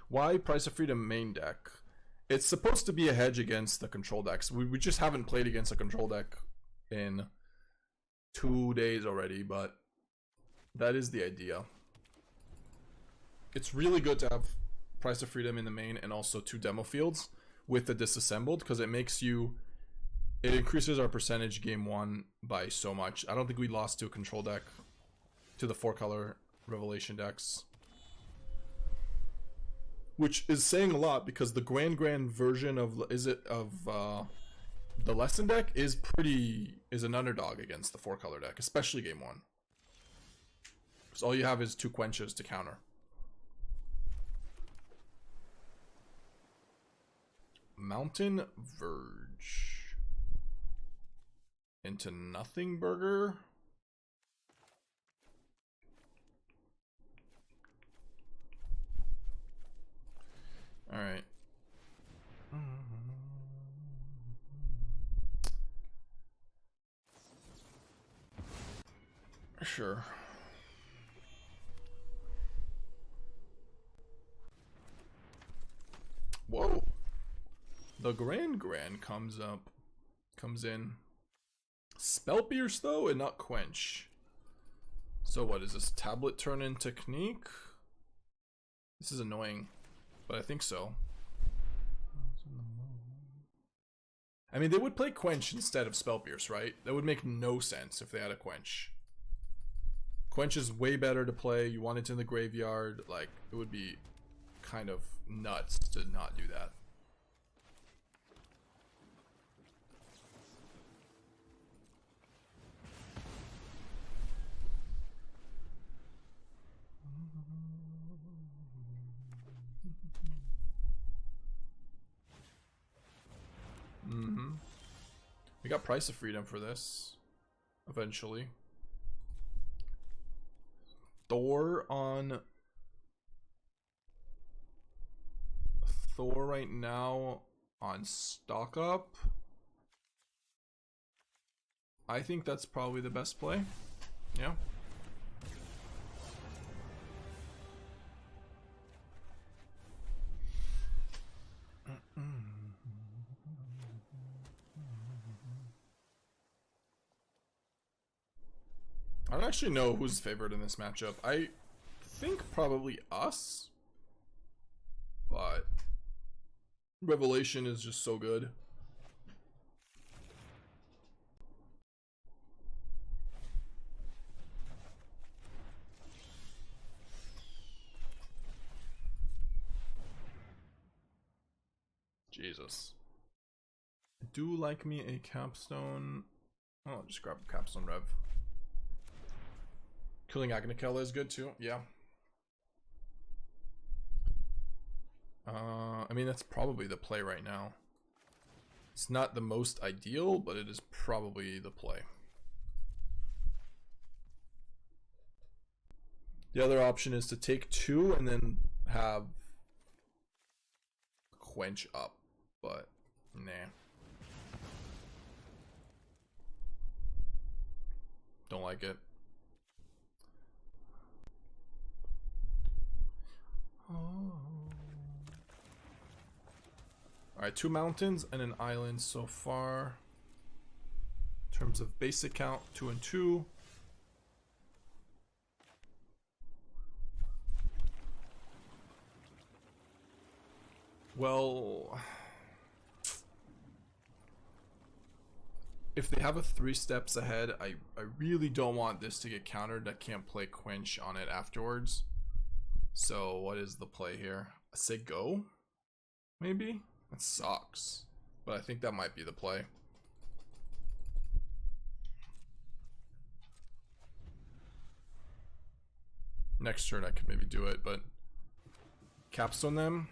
Why Price of Freedom main deck? It's supposed to be a hedge against the control decks. We just haven't played against a control deck in 2 days already, but that is the idea. It's really good to have Price of Freedom in the main and also 2 demo fields with the Disassembled, because it makes you, it increases our percentage game 1 by so much. I don't think we lost to a control deck, to the 4-color Revelation decks, which is saying a lot, because the grand version of the lesson deck is an underdog against the 4-color deck, especially game 1. So all you have is 2 quenches to counter. Mountain Verge into Nothing Burger. All right. Sure. Whoa. The Grand comes in. Spell Pierce though, and not Quench. So what is this? Tablet turn in technique? This is annoying, but I think so. I mean, they would play Quench instead of Spell Pierce, right? That would make no sense if they had a Quench. Quench is way better to play. You want it in the graveyard. Like, it would be kind of nuts to not do that. We got Price of Freedom for this eventually. Thor right now on stock up. I think that's probably the best play. Yeah. I don't actually know who's favored in this matchup. I think probably us, but Revelation is just so good. Jesus. Do like me a capstone. Oh, I'll just grab a capstone rev. Killing Agnikella is good too, yeah. I mean, that's probably the play right now. It's not the most ideal, but it is probably the play. The other option is to take 2 and then have Quench up, but nah. Don't like it. Alright, 2 mountains and an island so far. In terms of basic count, 2 and 2. Well, if they have a 3 steps ahead, I really don't want this to get countered. I can't play Quench on it afterwards. So what is the play here? I say go? Maybe? That sucks. But I think that might be the play. Next turn I could maybe do it, but capstone them?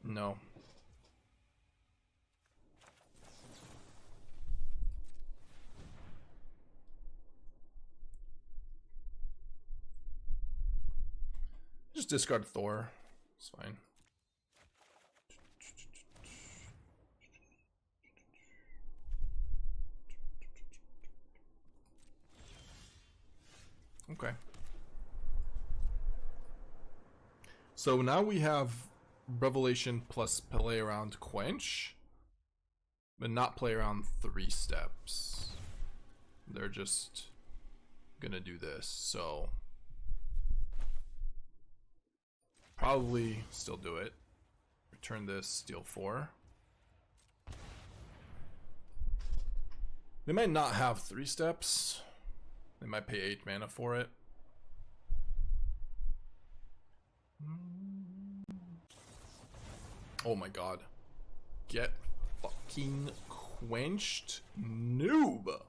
No. Just discard Thor. It's fine. Okay. So now we have Revelation plus play around Quench, but not play around 3 steps. They're just gonna do this, so probably still do it. Return this, steal 4. They might not have 3 steps. They might pay 8 mana for it. Oh my god. Get fucking quenched, noob.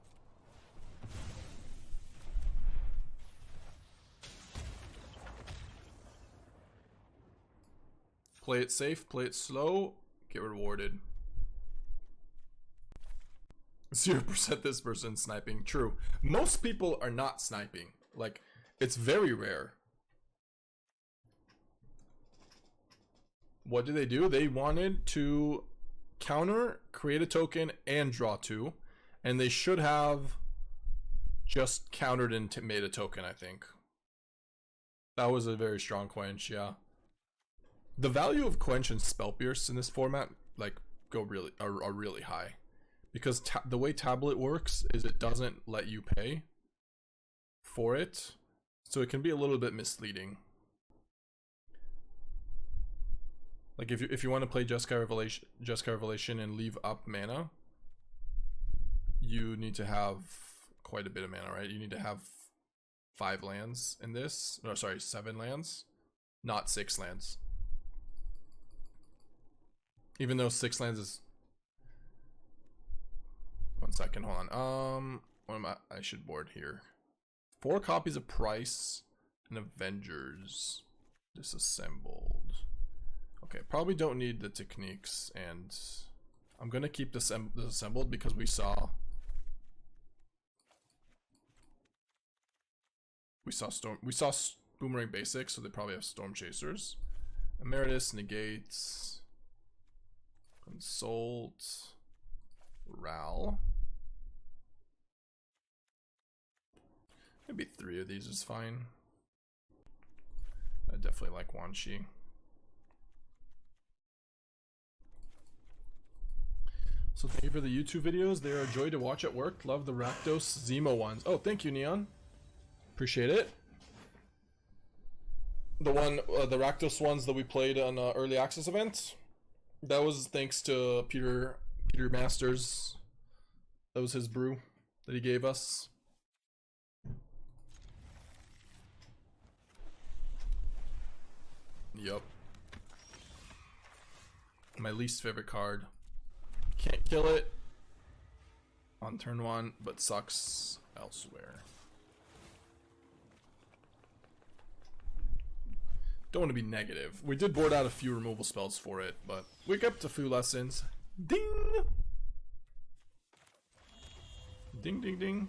Play it safe, play it slow, get rewarded. 0% this person sniping. True. Most people are not sniping. Like, it's very rare. What did they do? They wanted to counter, create a token, and draw 2. And they should have just countered and made a token, I think. That was a very strong quench, yeah. The value of quench and spell pierce in this format, like, are really high. Because the way tablet works is it doesn't let you pay for it. So it can be a little bit misleading. Like if you want to play Jeskai Revelation and leave up mana, you need to have quite a bit of mana, right? You need to have 5 lands in this. No, sorry, 7 lands, not 6 lands. Even though 6 lands is... 1 second, hold on. What am I should board here. 4 copies of Price and Avengers Disassembled. Okay, probably don't need the techniques, and I'm gonna keep this assembled because we saw Boomerang Basics, so they probably have Storm Chasers. Emeritus, Negates, Consult, Ral. Maybe 3 of these is fine. I definitely like Wan Shi. So thank you for the YouTube videos. They are a joy to watch at work. Love the Rakdos Zemo ones. Oh, thank you, Neon. Appreciate it. The Rakdos ones that we played on early access event. That was thanks to Peter Masters. That was his brew that he gave us. Yup. My least favorite card. Can't kill it on turn 1, but sucks elsewhere. Don't want to be negative. We did board out a few removal spells for it, but we kept a few lessons. Ding! Ding, ding, ding.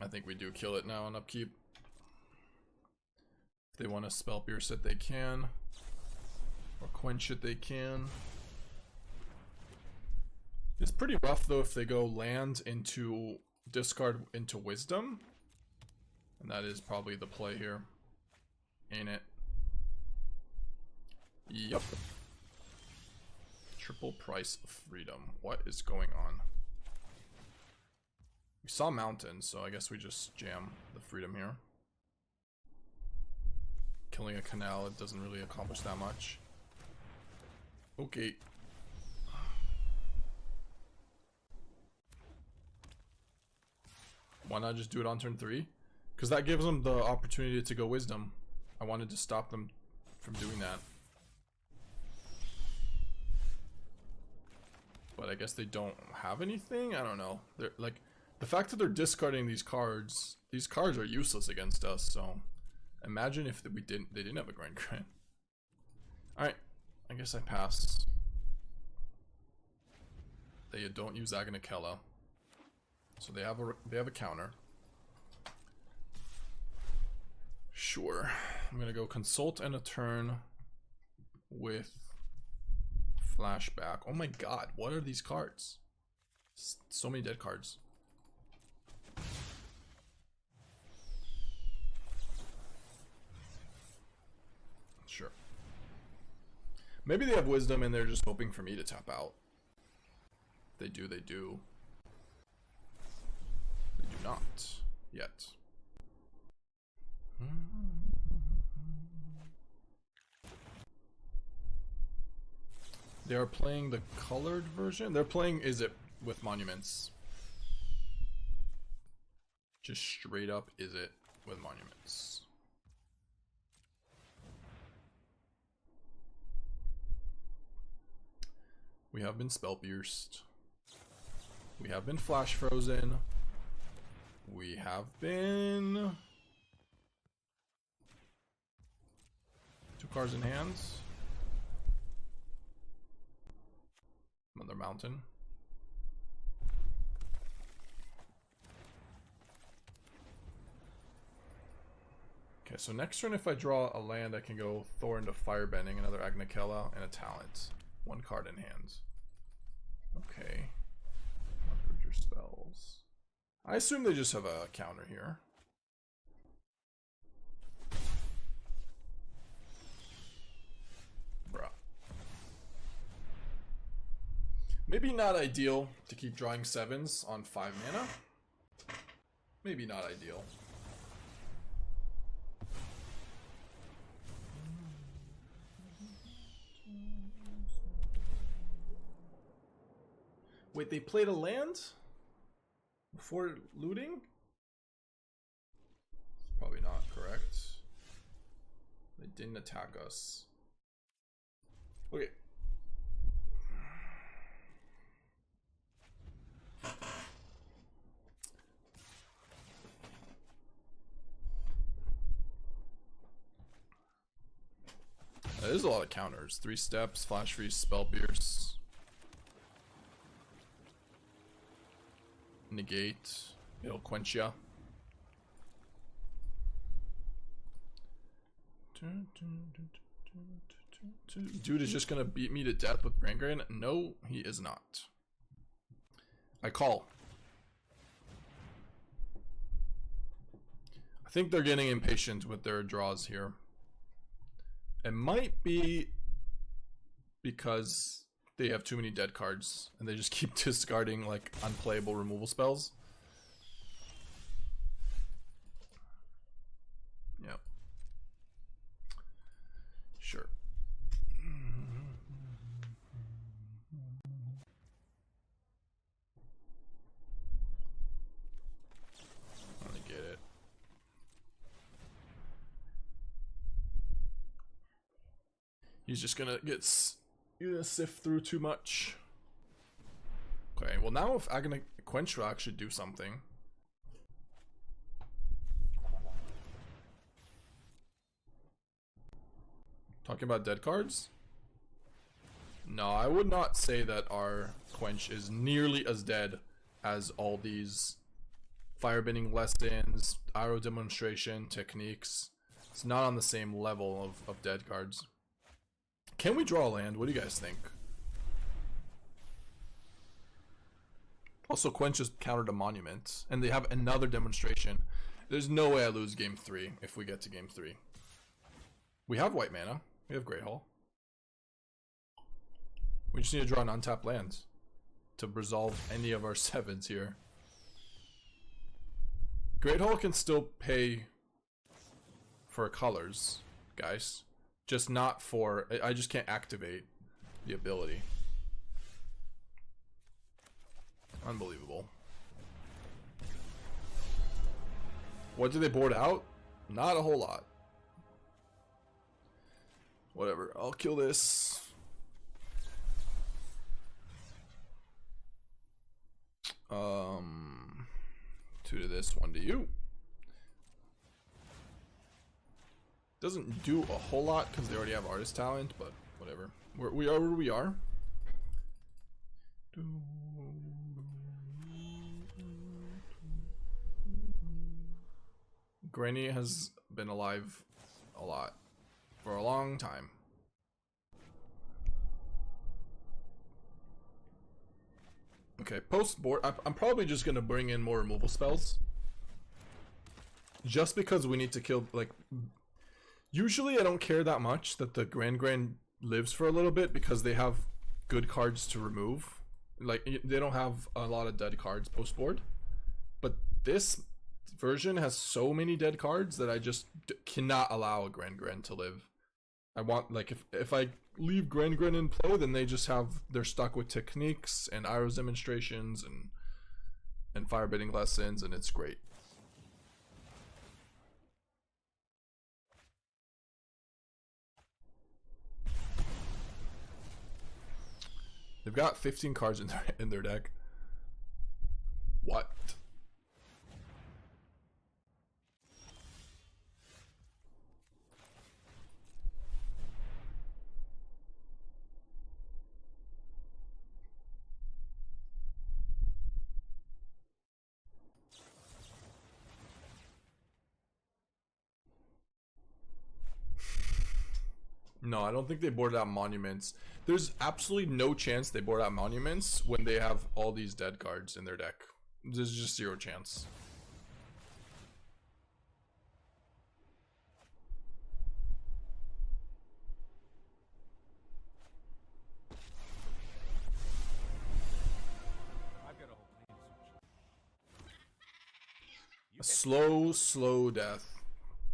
I think we do kill it now on upkeep. If they want to spell pierce it, they can. Or quench it, they can. It's pretty rough though if they go land into discard into wisdom. And that is probably the play here. Ain't it? Yup. Triple price of freedom. What is going on? We saw mountains, so I guess we just jam the freedom here. Killing a canal, it doesn't really accomplish that much. Okay. Why not just do it on turn 3? Because that gives them the opportunity to go wisdom. I wanted to stop them from doing that. But I guess they don't have anything? I don't know. They're like... The fact that they're discarding these cards are useless against us, so imagine if they didn't have a Grand. Alright, I guess I pass. They don't use Aghanakella. So they have a counter. Sure. I'm gonna go consult and a turn with Flashback. Oh my god, what are these cards? So many dead cards. Sure. Maybe they have wisdom and they're just hoping for me to tap out. They do, they do. They do not. Yet. They are playing the colored version. They're playing Is It with monuments. Just straight up Is It with monuments. We have been spell pierced. We have been flash frozen. We have been 2 cards in hands. Another mountain. Okay, so next turn if I draw a land I can go Thor into Firebending, another Agnikella, and a talent. 1 card in hand. Okay. Uproot your spells. I assume they just have a counter here. Bruh. Maybe not ideal to keep drawing 7s on 5 mana. Maybe not ideal. Wait, they played a land before looting? It's probably not correct. They didn't attack us. Okay. There's a lot of counters. 3 steps, Flashfreeze, Spell Pierce. Negate. It'll Quench Ya. Dude is just gonna beat me to death with Grand Grand? No, he is not. I call. I think they're getting impatient with their draws here. It might be because they have too many dead cards and they just keep discarding like unplayable removal spells. Yep. Sure. Let me get it. He's just gonna get sift through too much. Okay, well now if I'm gonna Quench Rock should do something. Talking about dead cards? No, I would not say that our Quench is nearly as dead as all these Firebending Lessons, Arrow Demonstration techniques. It's not on the same level of dead cards. Can we draw a land? What do you guys think? Also, Quench is countered to Monument, and they have another demonstration. There's no way I lose game 3 if we get to game 3. We have white mana. We have Great Hall. We just need to draw an untapped land to resolve any of our 7s here. Great Hall can still pay for colors, guys. Just not for... I just can't activate the ability. Unbelievable. What do they board out? Not a whole lot. Whatever. I'll kill this. Two to this, 1 to you. Doesn't do a whole lot because they already have artist talent, but whatever. We are where we are. Granny has been alive a lot for a long time. Okay, post board. I'm probably just gonna bring in more removal spells. Just because we need to kill, like... Usually I don't care that much that the Grand lives for a little bit because they have good cards to remove. Like, they don't have a lot of dead cards post board. But this version has so many dead cards that I just cannot allow a Grand to live. I want, like, if I leave Grand in play, then they're stuck with techniques and Iro's demonstrations and Firebending Lessons, and it's great. They've got 15 cards in their deck. What? No, I don't think they boarded out Monuments. There's absolutely no chance they board out Monuments when they have all these dead cards in their deck. There's just zero chance. A slow death.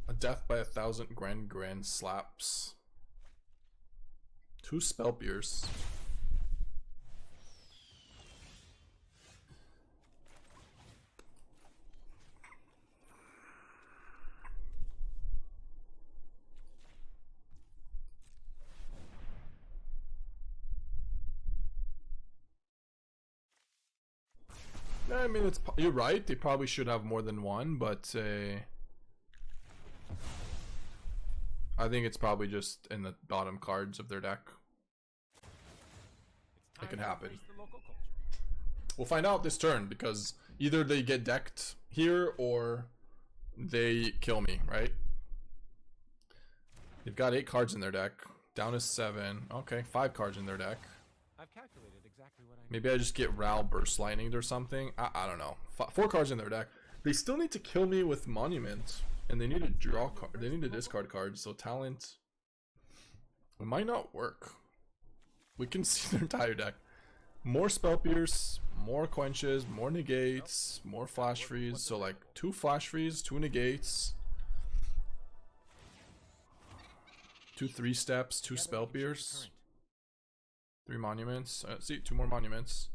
A death by 1,000 Grand slaps. 2 Spellbeers. I mean, you're right. They probably should have more than one, but I think it's probably just in the bottom cards of their deck. It can happen. We'll find out this turn because either they get decked here or they kill me, right? They've got 8 cards in their deck. Down to 7. Okay, 5 cards in their deck. I've calculated exactly what I need. Maybe I just get Ral Burst Lightninged or something. I don't know. 4 cards in their deck. They still need to kill me with Monument. And they need to draw card. They need to discard cards. So Talent, it might not work. We can see their entire deck. More Spell Pierce, more Quenches, more Negates, more Flashfreeze. So like 2 Flashfreeze, 2 Negates, 2 3-steps, 2 Spell Pierce, 3 Monuments. See, 2 more Monuments.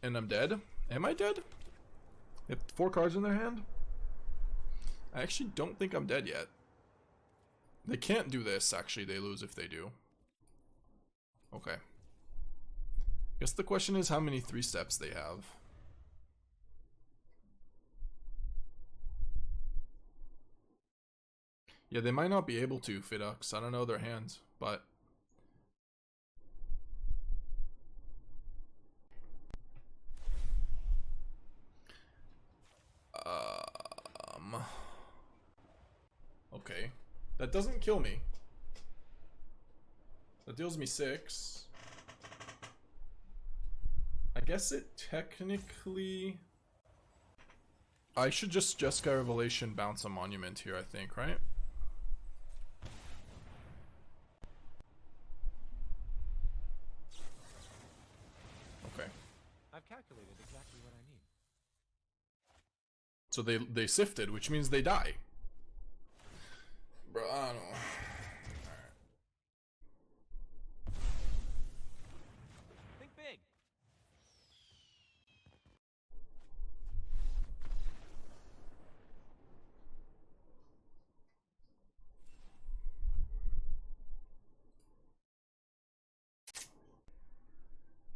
And I'm dead. Am I dead? They have 4 cards in their hand? I actually don't think I'm dead yet. They can't do this, actually. They lose if they do. Okay. Guess the question is how many 3-steps they have. Yeah, they might not be able to, Fidux. I don't know their hands, but... Okay. That doesn't kill me. That deals me 6. I guess it technically... I should just Jeskai Revelation bounce a Monument here, I think, right? Okay. I've calculated exactly what I need. So they sifted, which means they die. Bro, I don't know. Alright. Think big.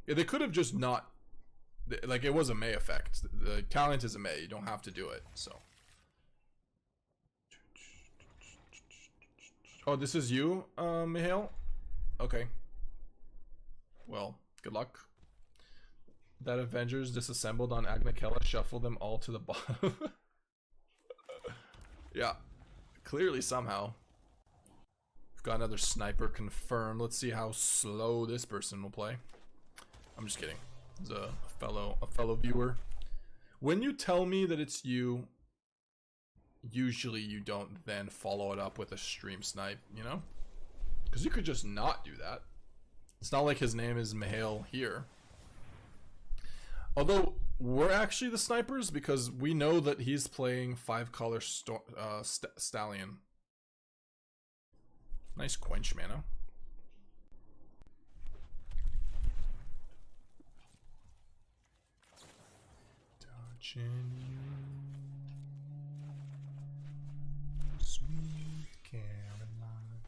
Yeah, they could have just not... Like, it was a May effect. The talent is a May. You don't have to do it, so... Oh, this is you, Mihail? Okay. Well, good luck. That Avengers Disassembled on Agnikella, shuffle them all to the bottom. Yeah. Clearly, somehow. We've got another sniper confirmed. Let's see how slow this person will play. I'm just kidding. As a fellow viewer. When you tell me that it's you, usually you don't then follow it up with a stream snipe, you know? Because you could just not do that. It's not like his name is Mihail here. Although, we're actually the snipers because we know that he's playing 5-color Stallion. Nice quench mana. Touching you, sweet Caroline.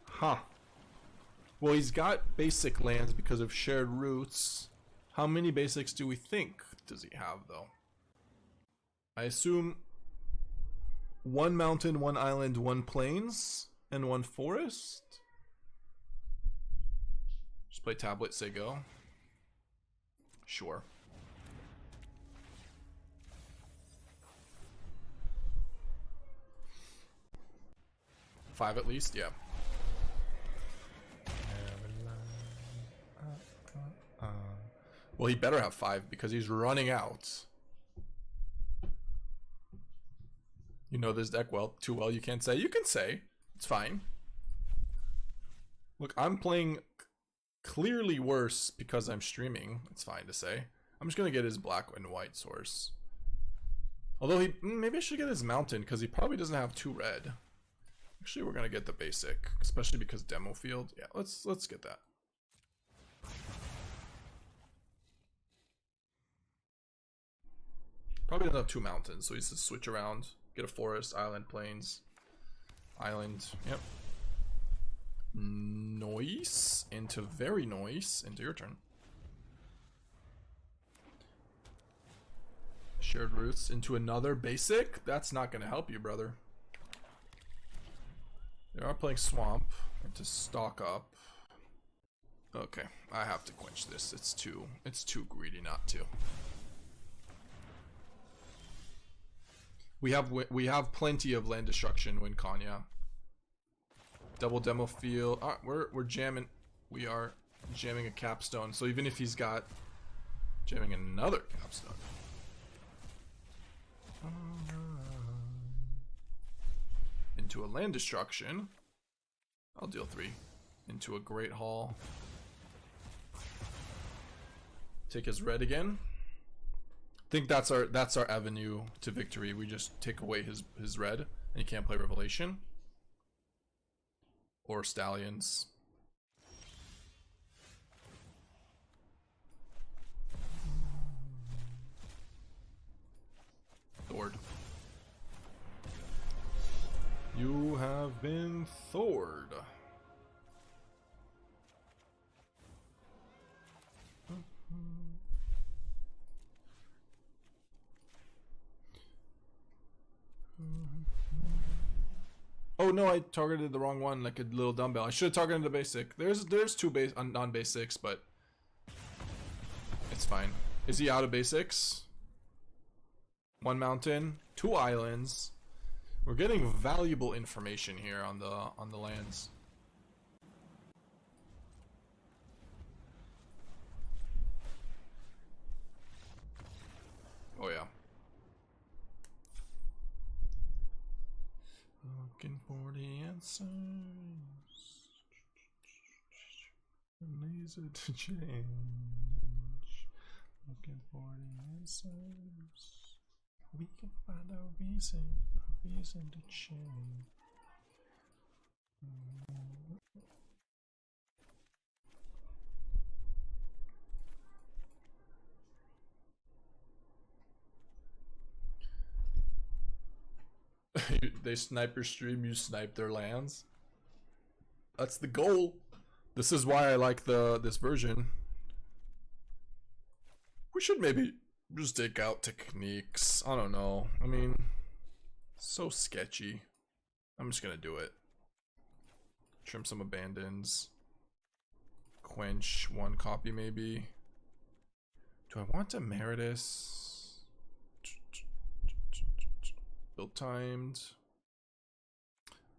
Huh. Well, he's got basic lands because of shared roots. How many basics do we think does he have, though? I assume 1 mountain, 1 island, 1 plains, and 1 forest. Just play tablet, say go. Sure. Five at least, yeah. Well, he better have 5 because he's running out. You know this deck well, too well, you can't say. You can say. It's fine. Look, I'm playing clearly worse because I'm streaming. It's fine to say. I'm just going to get his black and white source. Although maybe I should get his mountain because he probably doesn't have 2 red. Actually, we're going to get the basic, especially because demo field. Yeah, let's get that. Probably doesn't have 2 mountains, so he's to switch around. Get a forest, island, plains. Island, yep. Noise into very noise. Into your turn. Shared roots into another basic? That's not going to help you, brother. They are playing swamp to stock up. Okay, I have to quench this. It's too greedy not to. We have plenty of land destruction when Kanya. Double demo field. Ah, we're jamming. We are jamming a capstone. So even if he's got jamming another capstone. Into a land destruction. I'll deal 3. Into a great hall. Take his red again. I think that's our avenue to victory. We just take away his red, and he can't play Revelation or Stallions. Thored. You have been Thored. Oh no, I targeted the wrong one, like a little dumbbell. I should have targeted the basic. There's 2 non-basics, but it's fine. Is he out of basics? 1 mountain, 2 islands. We're getting valuable information here on the lands. Oh yeah. Looking for the answers. Laser to change. Looking for the answers. We can find a reason to change. They snipe your stream, you snipe their lands. That's the goal. This is why I like this version. We should maybe just take out techniques. I don't know. I mean, so sketchy. I'm just gonna do it. Trim some abandons. Quench 1 copy maybe. Do I want Emeritus? Build timed.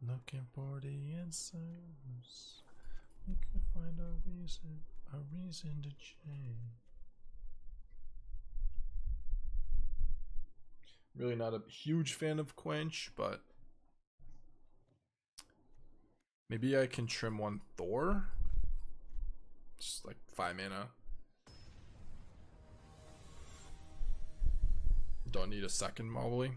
Looking for the answers. We can find a reason to change. Really not a huge fan of Quench, but maybe I can trim one Thor. Just like 5 mana. Don't need a second probably.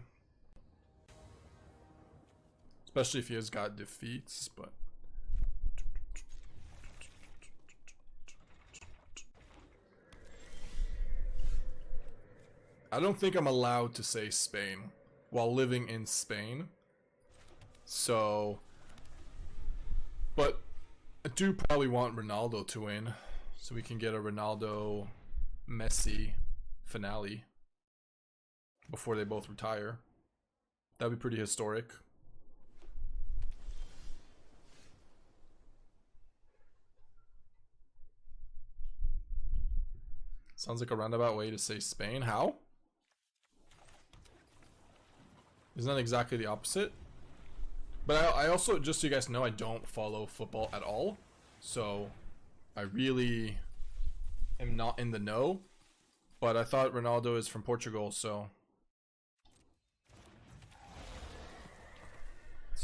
Especially if he has got defeats, but I don't think I'm allowed to say Spain while living in Spain. So, but I do probably want Ronaldo to win so we can get a Ronaldo Messi finale before they both retire. That'd be pretty historic. Sounds like a roundabout way to say Spain. How? Isn't that exactly the opposite? But I also, just so you guys know, I don't follow football at all. So I really am not in the know. But I thought Ronaldo is from Portugal, so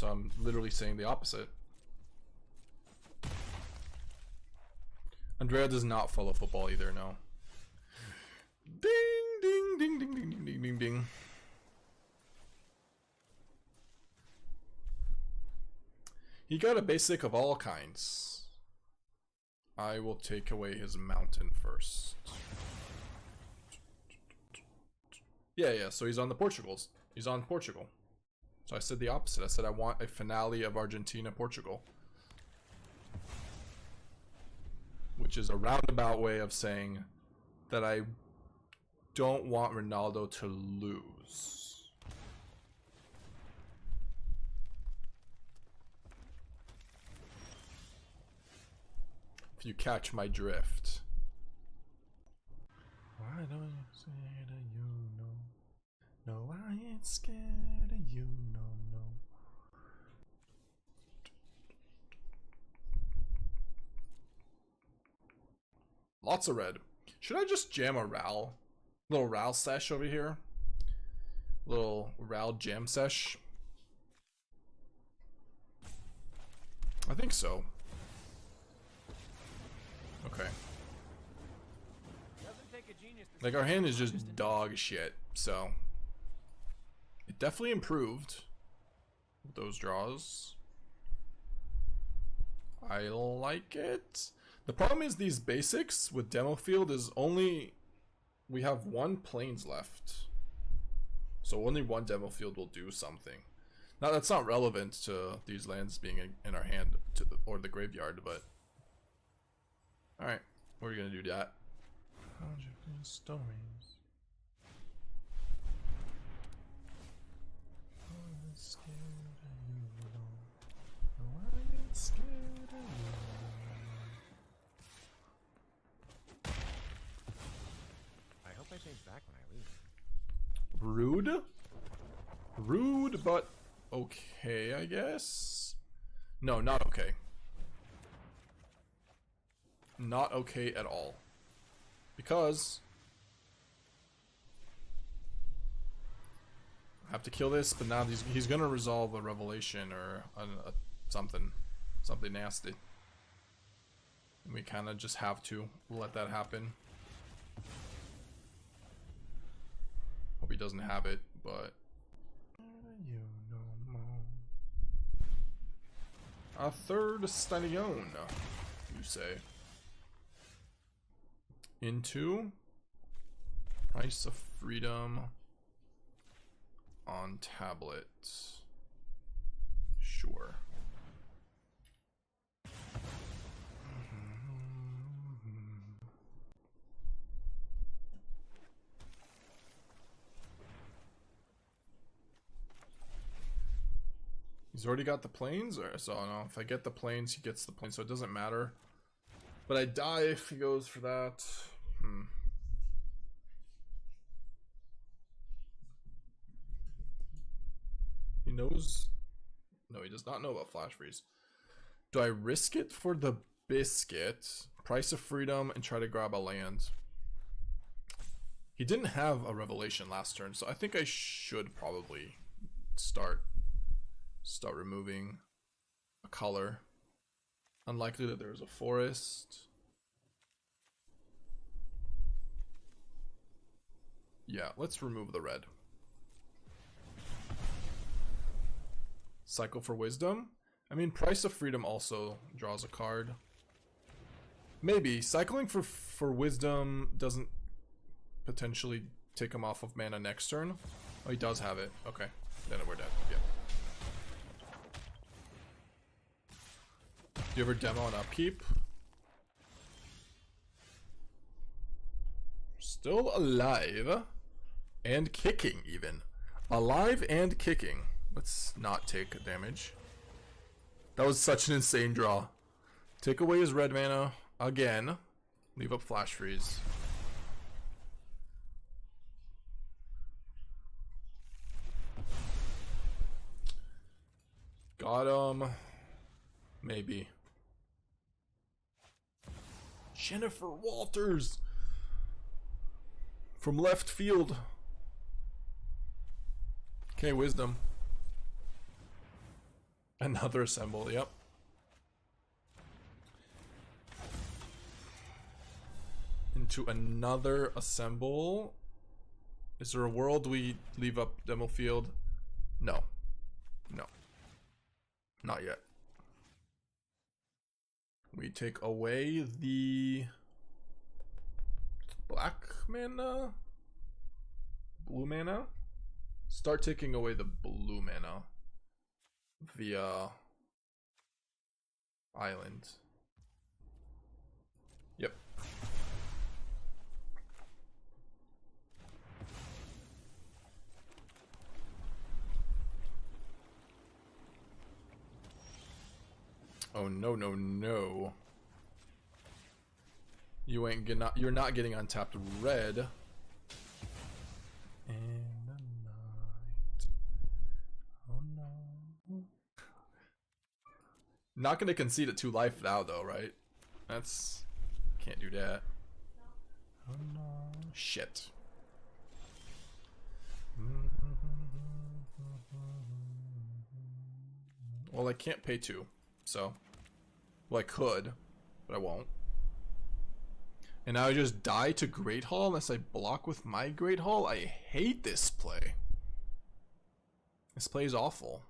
I'm literally saying the opposite. Andrea does not follow football either, no. Ding, ding, ding, ding, ding, ding, ding, ding, ding. He got a basic of all kinds. I will take away his mountain first. Yeah, so he's on the Portugals. He's on Portugal. So I said the opposite. I said I want a finale of Argentina-Portugal. Which is a roundabout way of saying that I don't want Ronaldo to lose. If you catch my drift. Why don't you say that you know? No, I ain't scared of you, no. Lots of red. Should I just jam a Ral? Little Ral sesh over here. Little Ral jam sesh. I think so. Okay. Like, our hand is just dog shit, so it definitely improved with those draws. I like it. The problem is these basics with Demo Field is only, we have 1 plains left. So only 1 Demo Field will do something. Now that's not relevant to these lands being in our hand or the graveyard, but alright, we're gonna do that. Stories. I'm scared of you, no, I ain't scared of you. I hope I change back when I leave. Rude? Rude, but okay, I guess? No, not okay. Not okay at all. Because I have to kill this, but now he's gonna resolve a revelation or something nasty. And we kind of just have to let that happen. Hope he doesn't have it, but you know more. A third stallion, you say. Into Price of Freedom on tablet. Sure. He's already got the planes, or so no, if I get the planes, he gets the planes, so it doesn't matter. But I die if he goes for that. He knows. No, he does not know about Flashfreeze. Do I risk it for the biscuit, Price of Freedom, and try to grab a land? He didn't have a Revelation last turn, so I think I should probably start removing a color. Unlikely that there's a forest. Yeah, let's remove the red. Cycle for Wisdom. I mean, Price of Freedom also draws a card. Maybe. Cycling for Wisdom doesn't potentially take him off of mana next turn. Oh, he does have it. Okay. Then we're dead. Yeah. Do you ever demo an upkeep? Still alive. And kicking, even. Alive and kicking. Let's not take damage. That was such an insane draw. Take away his red mana again. Leave up Flashfreeze. Got him. Maybe. Jennifer Walters from left field. Okay, Wisdom. Another Assemble, yep. Into another Assemble. Is there a world we leave up Demo Field? No. No. Not yet. We take away the black mana? Blue mana? Start taking away the blue mana via island. Yep. Oh no no no! You ain't gonna. You're not getting untapped red. And a night. Oh no! Not gonna concede it 2 life now though, right? That's can't do that. Oh no! Shit. Well, I can't pay 2. So, well, I could, but I won't. And now I just die to Great Hall unless I block with my Great Hall. I hate this play. This play is awful.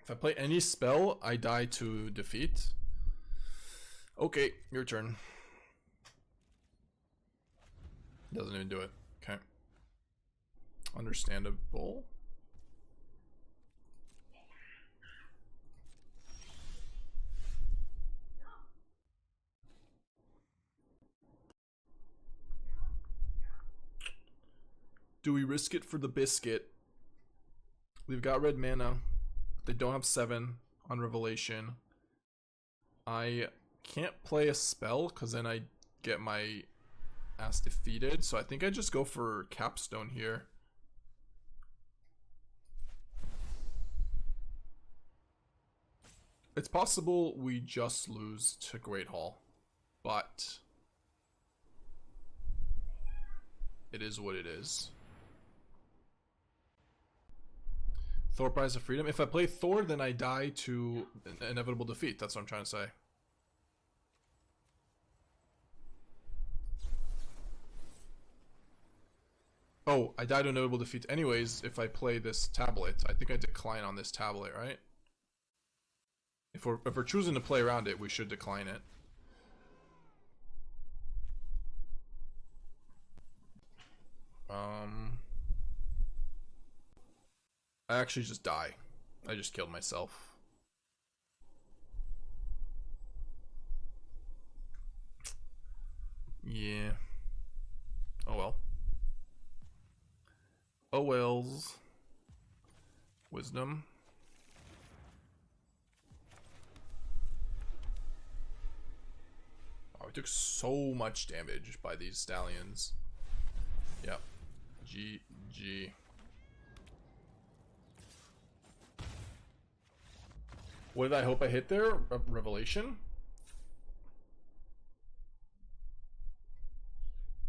If I play any spell, I die to defeat. Okay, your turn. Doesn't even do it. Okay. Understandable. Do we risk it for the biscuit? We've got red mana. They don't have 7 on Revelation. I can't play a spell because then I get my ass defeated, so I think I just go for Capstone here. It's possible we just lose to Great Hall, but it is what it is. Thor Prize of Freedom. If I play Thor, then I die to inevitable defeat. That's what I'm trying to say. Oh, I died to inevitable defeat anyways if I play this tablet. I think I decline on this tablet, right? If we're choosing to play around it, we should decline it. I actually just die. I just killed myself. Yeah. Oh well. Oh wells. Wisdom. Oh, we took so much damage by these stallions. Yep. GG. What did I hope I hit there? Revelation?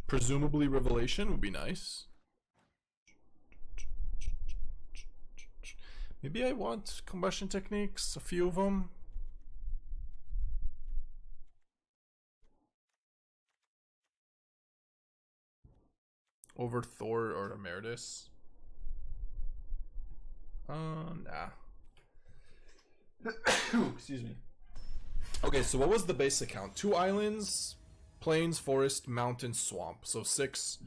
Presumably Revelation would be nice. Maybe I want Combustion Techniques, a few of them. Over Thor or Emeritus. Nah. Excuse me. Okay, so what was the basic count? 2 islands, plains, forest, mountain, swamp. So six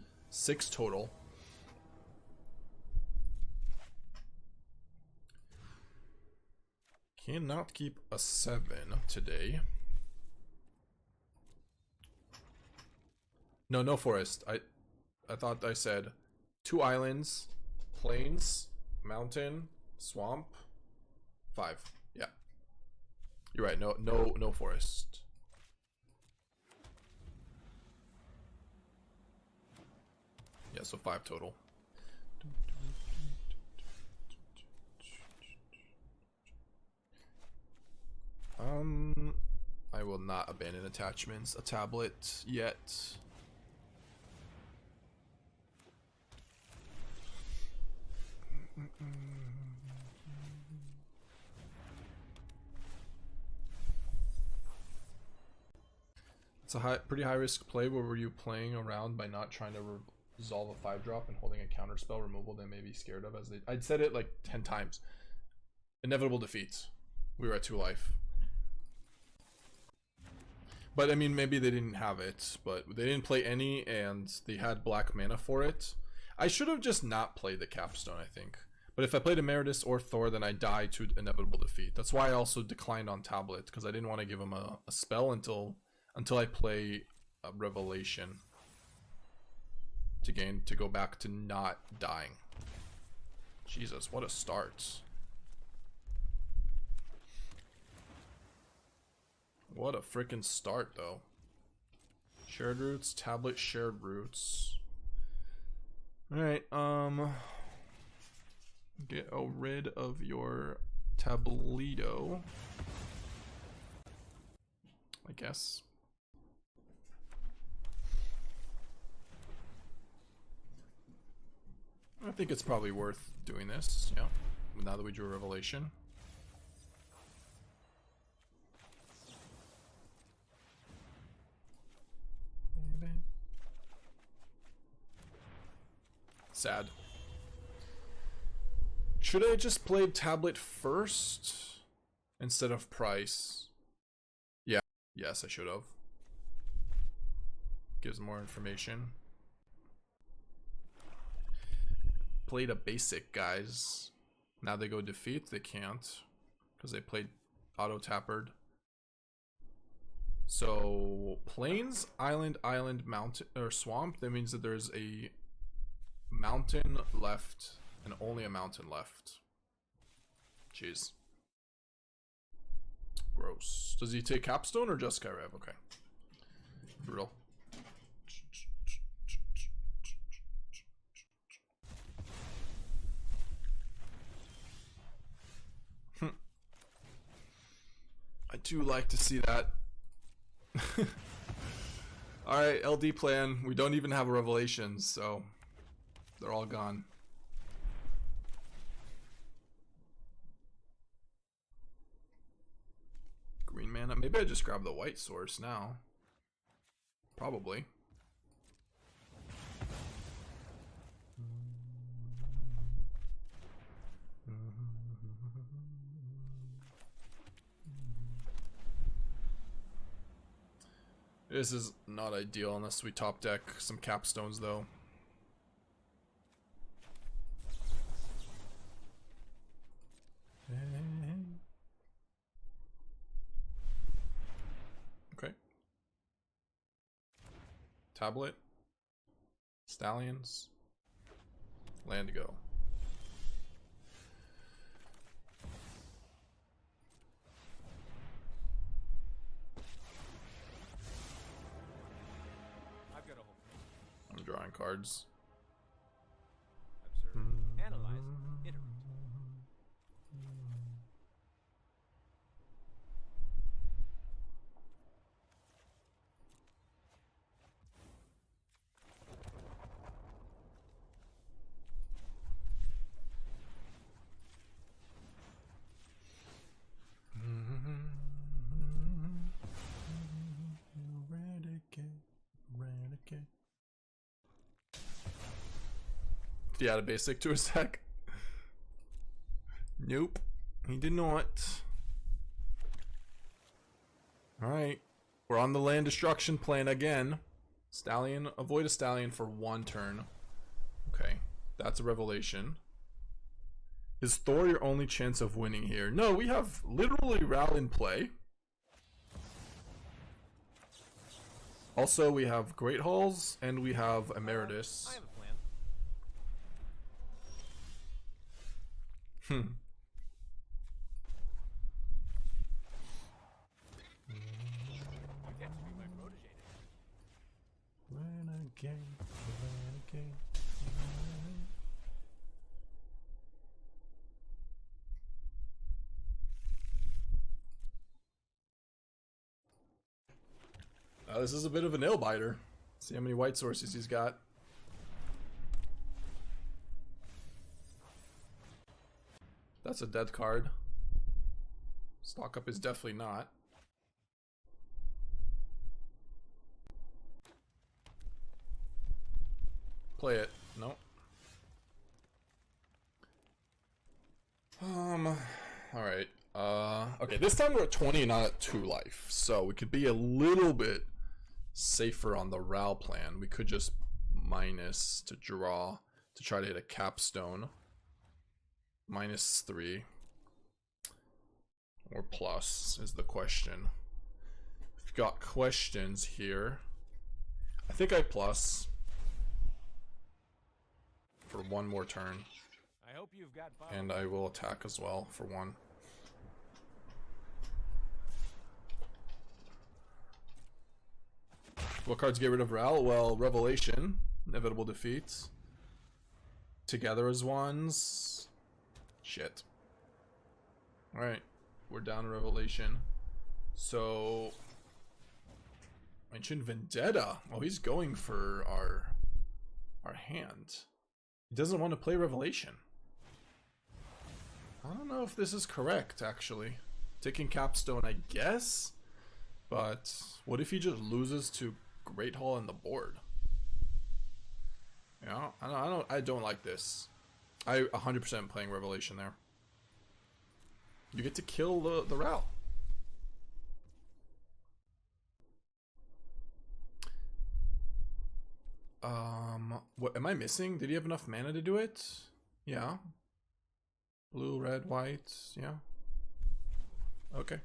total. Cannot keep a 7 today. No forest. I thought I said 2 islands, plains, mountain, swamp, 5. Yeah. You're right. No forest. Yeah, so 5 total. I will not abandon attachments, a tablet yet. It's a pretty high risk play. Where were you playing around by not trying to resolve a 5-drop and holding a counterspell removal they may be scared of? I'd said it like 10 times. Inevitable defeats. We were at 2 life. But I mean, maybe they didn't have it, but they didn't play any, and they had black mana for it. I should have just not played the capstone, I think. But if I played Emeritus or Thor, then I die to inevitable defeat. That's why I also declined on tablet, because I didn't want to give him a spell until I play a Revelation to go back to not dying. Jesus, what a start. What a freaking start, though. Shared roots, tablet, shared roots. Alright, get rid of your tableto, I guess. I think it's probably worth doing this, yeah. Now that we drew a Revelation. Sad. Should I just play tablet first instead of price? Yeah. Yes, I should have. Gives more information. Played a basic, guys. Now they go defeat. They can't because they played auto-tappered. So plains, island, mountain, or swamp. That means that there's a mountain left and only a mountain left. Jeez. Gross. Does he take capstone or just Jeskai Rev? Okay. Brutal. I do like to see that. Alright, LD plan. We don't even have a Revelation, so they're all gone. Green mana. Maybe I just grab the white source now. Probably. This is not ideal unless we top deck some capstones, though. Okay. Tablet. Stallions. Land to go. I'm drawing cards. Observe, analyze, iterate. he added basic to his deck. Nope, he did not. Alright, we're on the land destruction plan again. Stallion, avoid a stallion for 1 turn. Okay, that's a revelation. Is Thor your only chance of winning here? No, we have literally Ral in play. Also, we have Great Halls and we have Emeritus. I have a plan. This is a bit of a nail biter. See how many white sources he's got. That's a dead card. Stock up is definitely not. Play it. No. Alright. Okay, this time we're at 20 and not at 2 life. So we could be a little bit safer on the Ral plan. We could just minus to draw to try to hit a capstone. -3. Or plus is the question. We've got questions here. I think I plus for 1 more turn. I hope you've got and I will attack as well for 1. What cards get rid of Ral? Well, Revelation, Inevitable Defeat. Together as ones. Shit. Alright, we're down to Revelation. So, Ancient Vendetta. Oh, he's going for our hand. He doesn't want to play Revelation. I don't know if this is correct, actually. Taking Capstone, I guess. But what if he just loses to Great Hall on the board? Yeah, I don't like this. I 100% playing Revelation there. You get to kill the Ral. What am I missing? Did he have enough mana to do it? Yeah. Blue, red, white, yeah. Okay.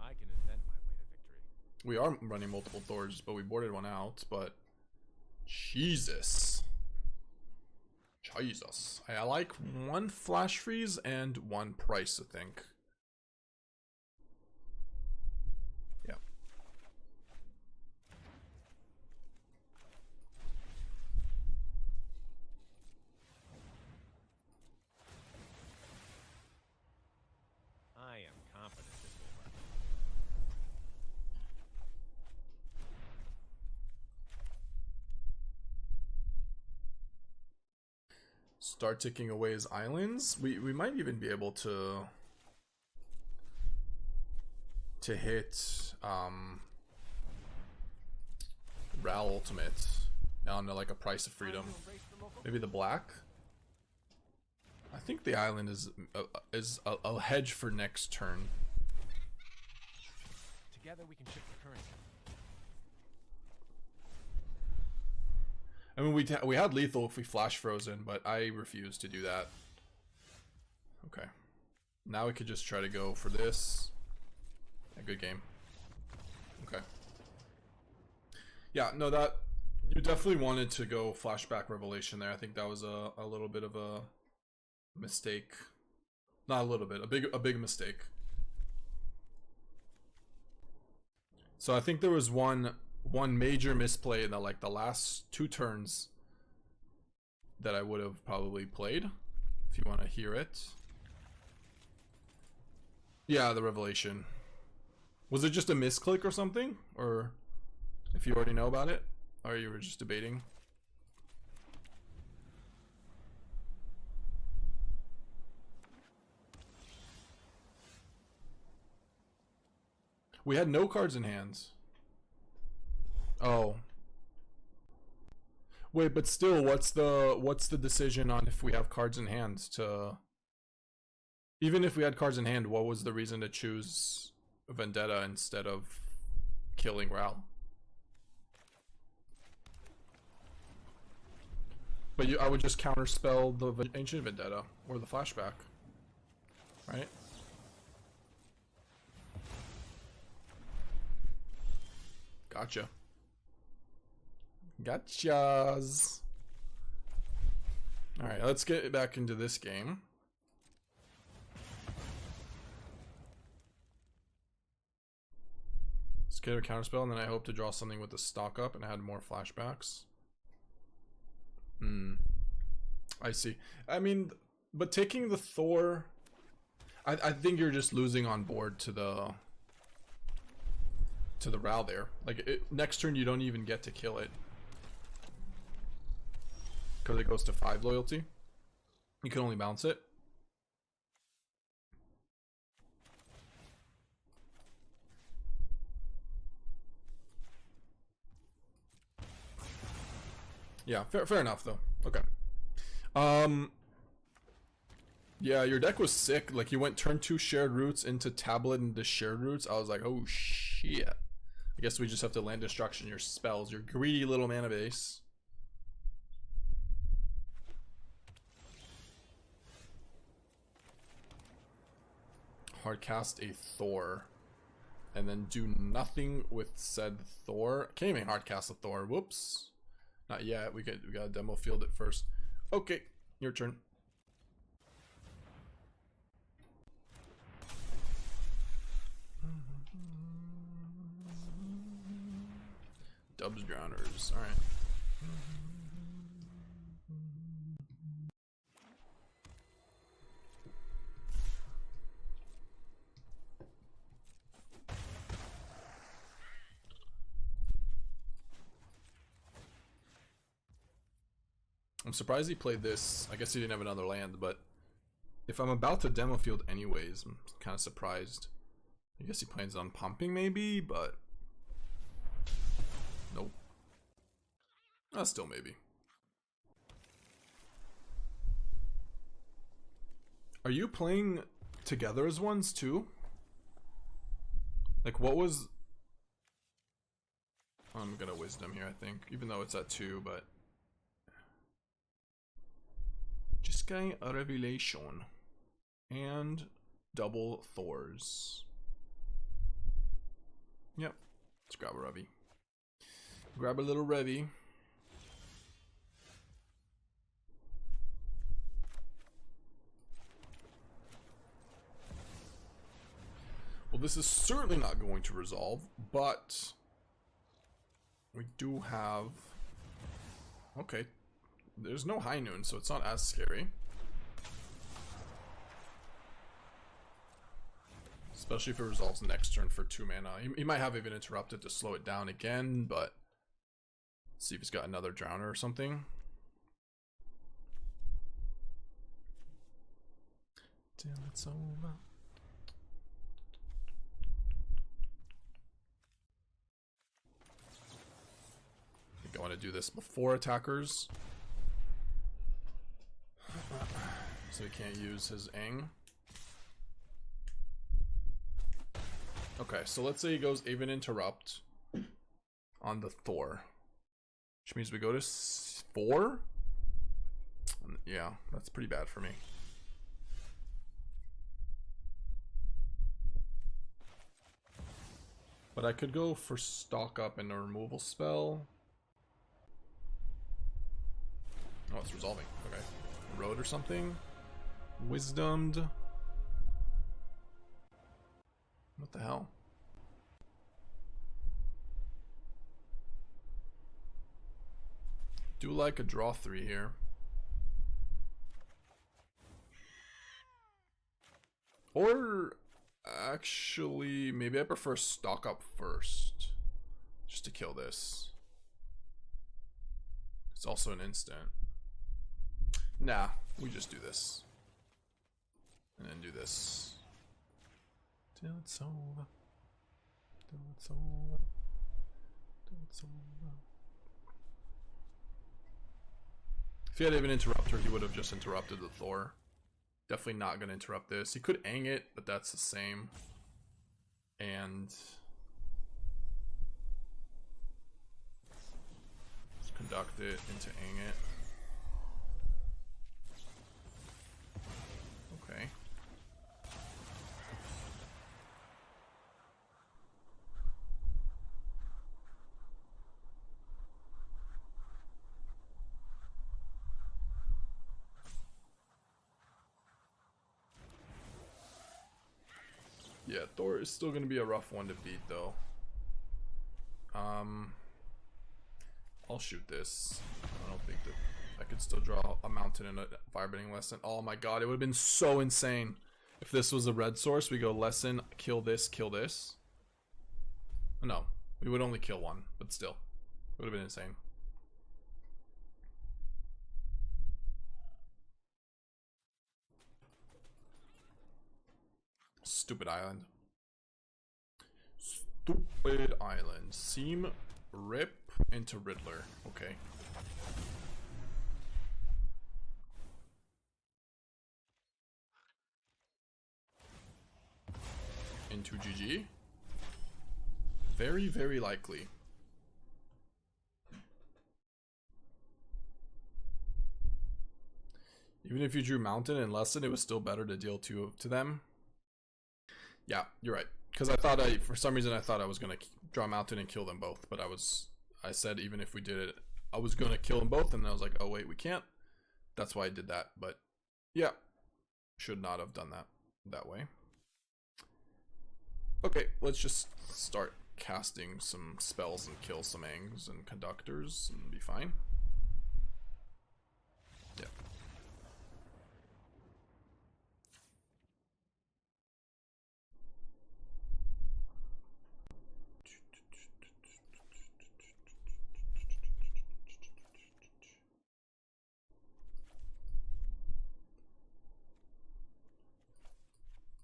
I can invent my way to victory. We are running multiple Thors, but we boarded one out, but Jesus. Jesus. I like 1 Flashfreeze and 1 Price, I think. Yeah. I am confident this will work. Start ticking away his islands. We might even be able to hit Ral Ultimate on like a Price of Freedom. Maybe the black. I think the island is a hedge for next turn. Together we can shift the current. I mean, we had lethal if we flash frozen, but I refuse to do that. Okay. Now we could just try to go for this. A good game. Okay. Yeah, no, that you definitely wanted to go Flashback Revelation there. I think that was a little bit of a mistake. Not a little bit, a big mistake. So I think there was one major misplay in the last 2 turns that I would have probably played, if you want to hear it. Yeah, the Revelation. Was it just a misclick or something? Or if you already know about it? Or you were just debating? We had no cards in hand. Oh. Wait, but still, what's the decision on if we have cards in hand to... Even if we had cards in hand, what was the reason to choose Vendetta instead of killing Ral? But I would just counterspell the Ancient Vendetta or the Flashback, right? Gotcha. Gotchas. Alright, let's get back into this game. Let's get a counterspell, and then I hope to draw something with the stock up and add more flashbacks. I see. I mean, but taking the Thor, I think you're just losing on board to the Ral there. Like, next turn you don't even get to kill it. Because it goes to 5 loyalty. You can only bounce it. Yeah, fair enough though. Okay. Yeah, your deck was sick. Like, you went turn 2 shared roots into tablet into shared roots. I was like, oh shit. I guess we just have to land destruction your spells. Your greedy little mana base. Hardcast a Thor. And then do nothing with said Thor. Can't even hardcast a Thor. Whoops. Not yet. We gotta demo field it first. Okay, your turn. Dubs Drowners. Alright. I'm surprised he played this. I guess he didn't have another land, but if I'm about to demo field anyways, I'm kind of surprised. I guess he plans on pumping maybe, but nope. Still maybe. Are you playing together as ones too? Like, what was... I'm gonna wisdom here, I think, even though it's at 2, but... Jeskai Revelation and double Thors. Yep, let's grab a Revy. Grab a little Revy. Well, this is certainly not going to resolve, but we do have... Okay. There's no high noon, so it's not as scary. Especially if it resolves next turn for 2 mana. He might have even interrupted to slow it down again, but let's see if he's got another Drowner or something. Till it's over. I think I want to do this before attackers. So he can't use his Eng. Okay, so let's say he goes even interrupt on the Thor, which means we go to 4. Yeah, that's pretty bad for me. But I could go for stock up and a removal spell. Oh, it's resolving. Okay. Road or something. Wisdomed. What the hell? Do like a draw 3 here. Or actually, maybe I prefer stock up first, just to kill this. It's also an instant. Nah, we just do this. And then do this. Till it's over. till it's over. Till it's over. If he had even interrupter, he would have just interrupted the Thor. Definitely not going to interrupt this. He could Ang it, but that's the same. And just conduct it into Ang it. Okay. Yeah, Thor is still going to be a rough one to beat, though. I'll shoot this. I don't think that I could still draw a mountain in a Firebending Lesson. Oh my god, it would have been so insane if this was a red source. We go Lesson, kill this, kill this. No, we would only kill one, but still, it would have been insane. Stupid island. Stupid island. Seam, rip into Riddler. Okay. Into GG. Very, very likely. Even if you drew Mountain and Lesson, it was still better to deal 2 to them. Yeah, you're right. Because for some reason I thought I was gonna draw Mountain and kill them both, but I said even if we did it, I was gonna kill them both, and then I was like, oh wait, we can't. That's why I did that. But yeah, should not have done that way. Okay, let's just start casting some spells and kill some Angs and Conductors and be fine. Yeah.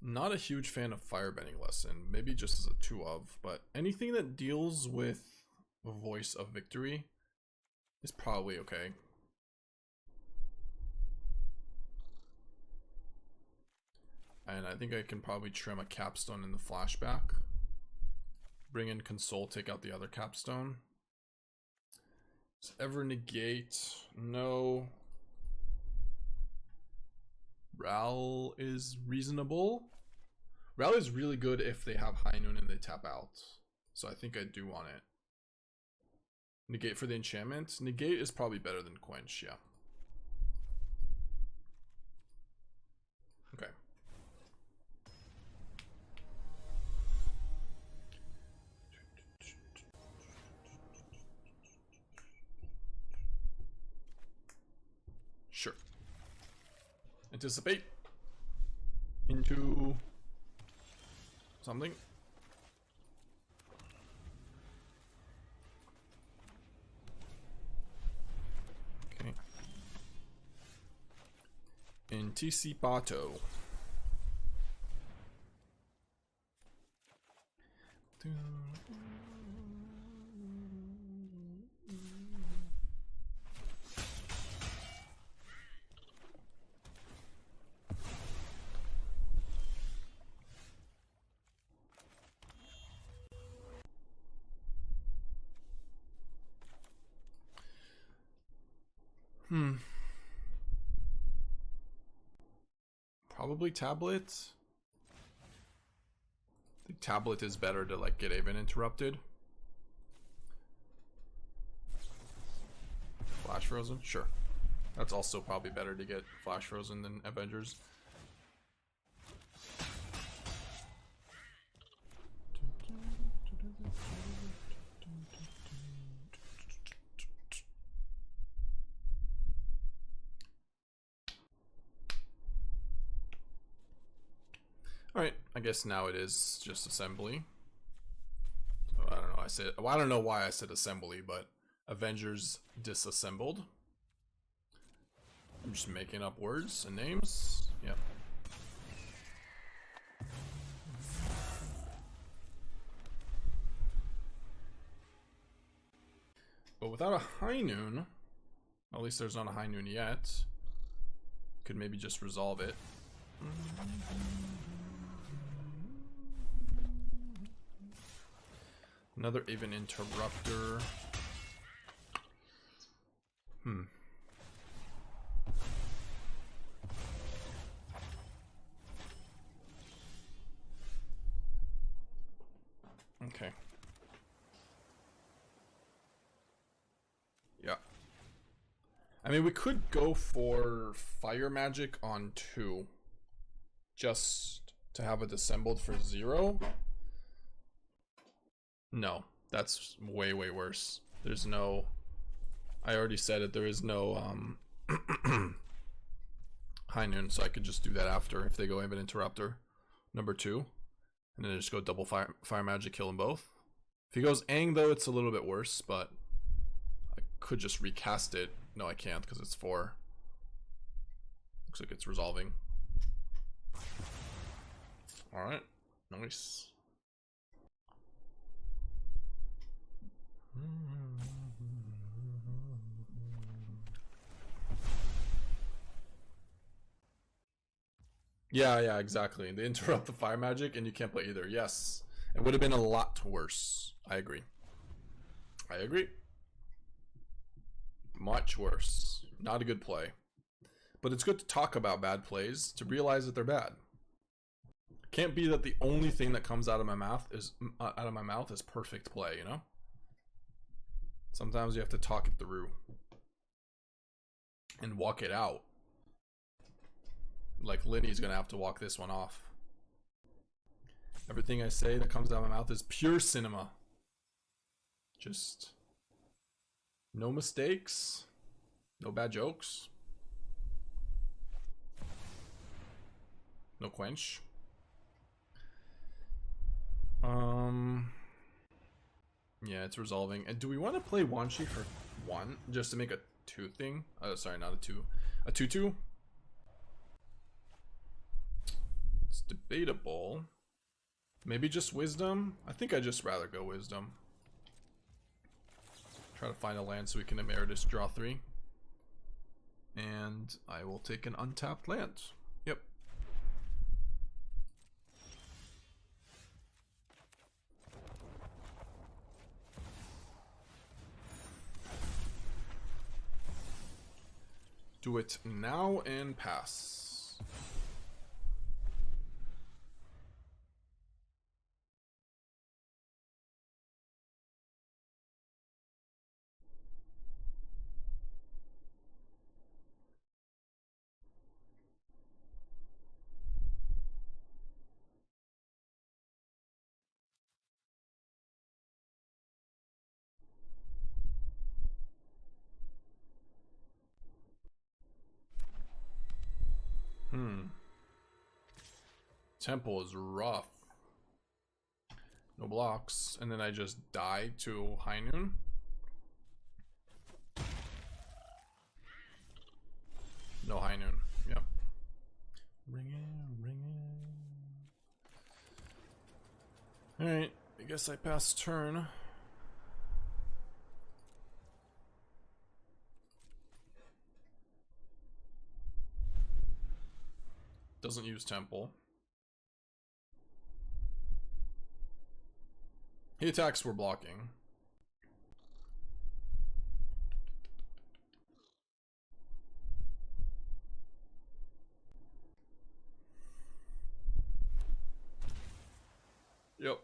Not a huge fan of Firebending Lesson, maybe just as a 2 of, but anything that deals with Voice of Victory is probably okay. And I think I can probably trim a Capstone in the Flashback. Bring in Console, take out the other Capstone. Does ever negate? No. Ral is reasonable. Ral is really good if they have High Noon and they tap out. So I think I do want it. Negate for the enchantment. Negate is probably better than Quench, yeah. Okay. Sure. Anticipate into something. Okay. Anticipato. Probably Tablet. I think Tablet is better to like get Aven interrupted. Flash Frozen? Sure. That's also probably better to get Flash Frozen than Avengers. Alright, I guess now it is just assembly. So I don't know, I don't know why I said assembly, but Avengers Disassembled. I'm just making up words and names. Yep. But without a high noon, at least there's not a high noon yet. Could maybe just resolve it. Another even interrupter. Okay. Yeah. I mean, we could go for fire magic on 2. Just to have it disassembled for 0. No, that's way, way worse. There's no... I already said it, there is no high noon, so I could just do that after if they go even interrupter number 2. And then just go double fire magic, kill them both. If he goes Aang though, it's a little bit worse, but I could just recast it. No, I can't because it's 4. Looks like it's resolving. Alright, nice. Yeah, exactly. They interrupt the fire magic and you can't play either. Yes. It would have been a lot worse. I agree. Much worse. Not a good play. But it's good to talk about bad plays to realize that they're bad. Can't be that the only thing that comes out of my mouth is perfect play, you know? Sometimes you have to talk it through and walk it out. Like Linny's gonna have to walk this one off. Everything I say that comes out of my mouth is pure cinema. Just no mistakes, no bad jokes, no quench. Yeah, it's resolving. And do we want to play Wan Shi for 1 just to make a 2 thing? Sorry, not a 2. A 2/2? It's debatable. Maybe just wisdom? I think I'd just rather go wisdom. Try to find a land so we can Emeritus draw 3. And I will take an untapped land. Yep. Do it now and pass. Temple is rough. No blocks. And then I just die to high noon. No high noon. Yep. Ring it. Alright. I guess I pass turn. Doesn't use temple. He attacks, we're blocking. Yep.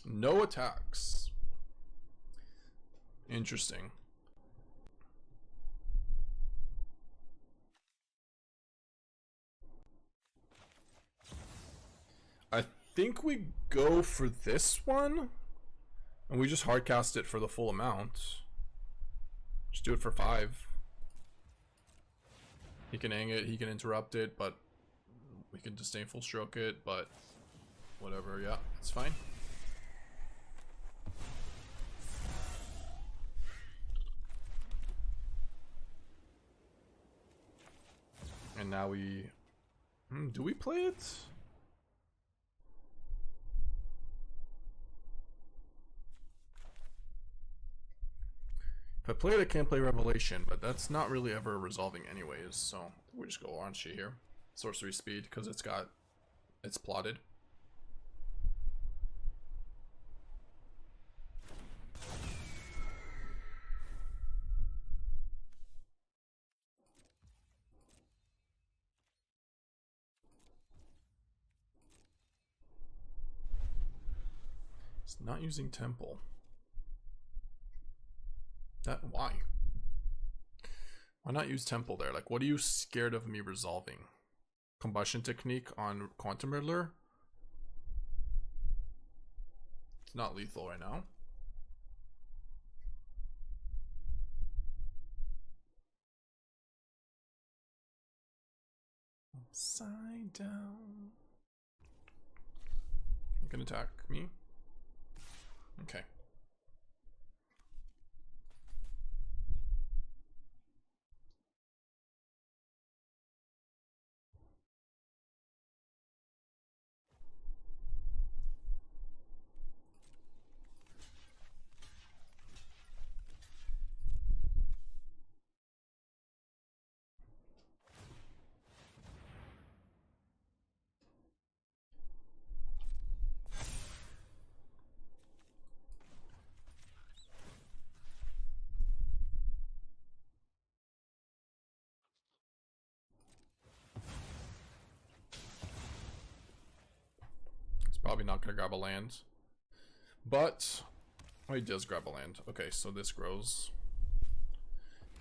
No attacks. Interesting. I think we go for this one, and we just hardcast it for the full amount. Just do it for 5. He can hang it, he can interrupt it, but we can Disdainful Stroke it, but whatever, yeah, it's fine. And now we... do we play it? If I play it, I can't play Revelation, but that's not really ever resolving anyways, so we just go Wan Shi here. Sorcery speed, because it's plotted. It's not using Temple. Why? Why not use Temple there? Like, what are you scared of me resolving? Combustion Technique on Quantum Riddler? It's not lethal right now. Upside down. You can attack me? Okay. Probably not gonna grab a land, but oh, he does grab a land. Okay, so this grows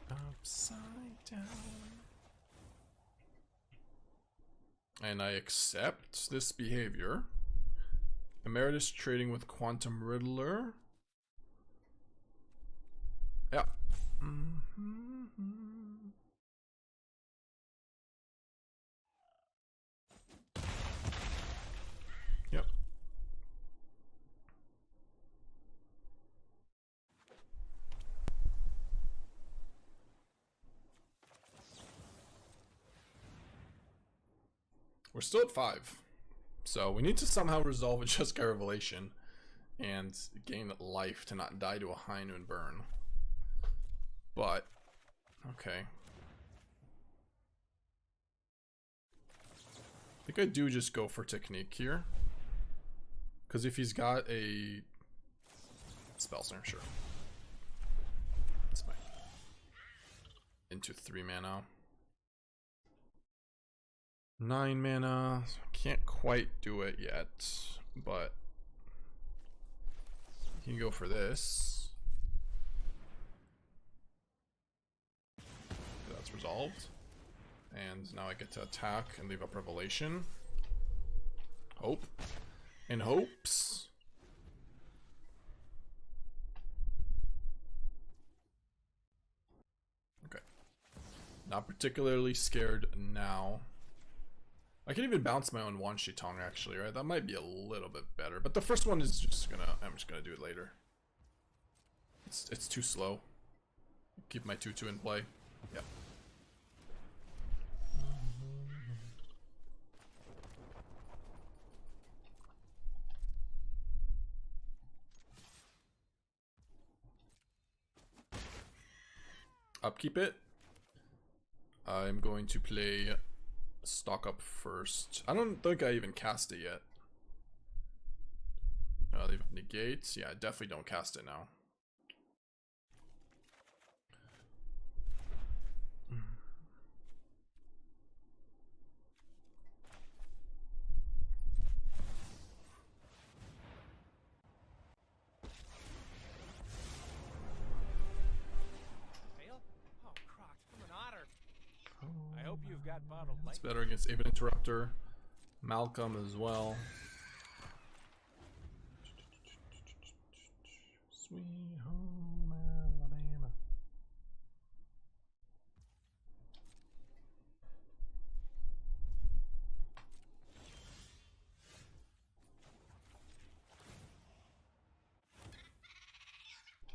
upside down, and I accept this behavior. Emeritus trading with Quantum Riddler. Yeah. Yep. We're still at 5. So we need to somehow resolve a Jeskai Revelation and gain life to not die to a High Noon Burn. But, okay. I think I do just go for Technique here. Because if he's got a Spell Slinger, sure. That's fine. Into 3 mana. 9 mana. Can't quite do it yet, but you can go for this. That's resolved. And now I get to attack and leave up Revelation. Hope. And hopes. Okay. Not particularly scared now. I can even bounce my own Wan Shi Tong actually, right? That might be a little bit better. But the first one is just gonna, I'm just gonna do it later. It's too slow. Keep my 2/2 in play. Yeah. Upkeep it. I'm going to play stock up first. I don't think I even cast it yet. Leave Negate. Yeah, I definitely don't cast it now. It's better against Avid Interrupter. Malcolm as well. Sweet home Alabama.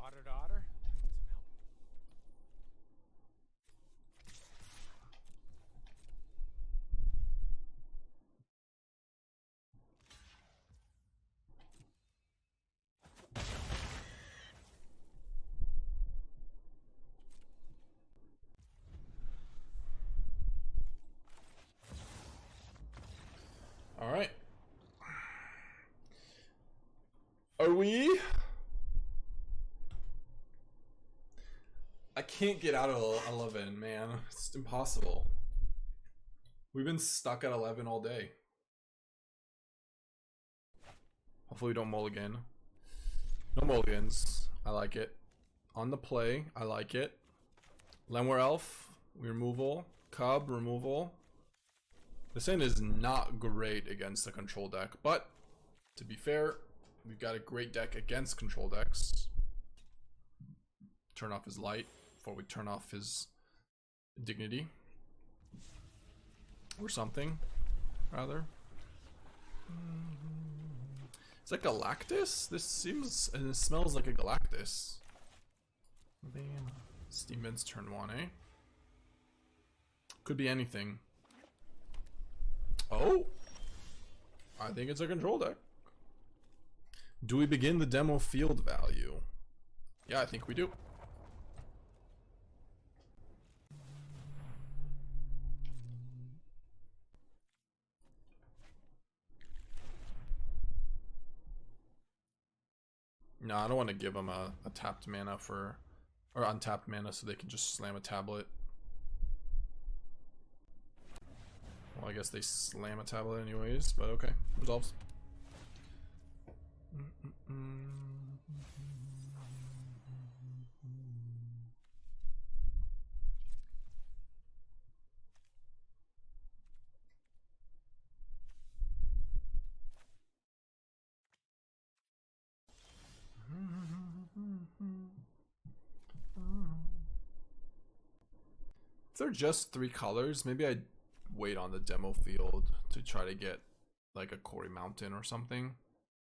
Otter. Are we? I can't get out of 11, man. It's impossible. We've been stuck at 11 all day. Hopefully we don't mulligan. No mulligans. I like it. On the play, I like it. Lemur Elf, removal. Cub, removal. This end is not great against the control deck, but to be fair, we've got a great deck against control decks. Turn off his light before we turn off his dignity. Or something, rather. Is that Galactus? This seems, and it smells like a Galactus. Steam Vents turn 1, eh? Could be anything. Oh! I think it's a control deck. Do we begin the demo field value? Yeah, I think we do. No, I don't want to give them a tapped mana for, or untapped mana so they can just slam a tablet. Well, I guess they slam a tablet anyways, but okay, resolves. If they're just 3 colors, maybe I'd wait on the demo field to try to get like a Quarry Mountain or something.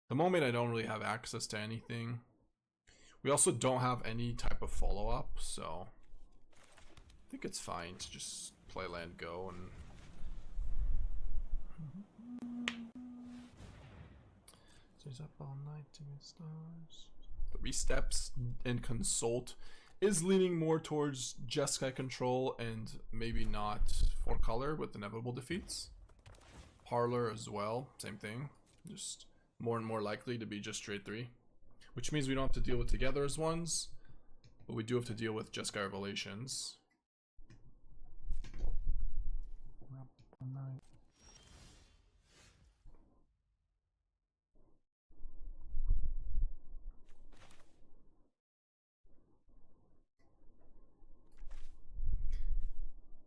The moment I don't really have access to anything. We also don't have any type of follow-up, so I think it's fine to just play land go and stays up all night to get stars. 3 steps and consult is leaning more towards Jeskai control and maybe not 4 color with inevitable defeats. Parlor as well, same thing. Just more and more likely to be just straight 3. Which means we don't have to deal with together as ones, but we do have to deal with Jeskai Revelations.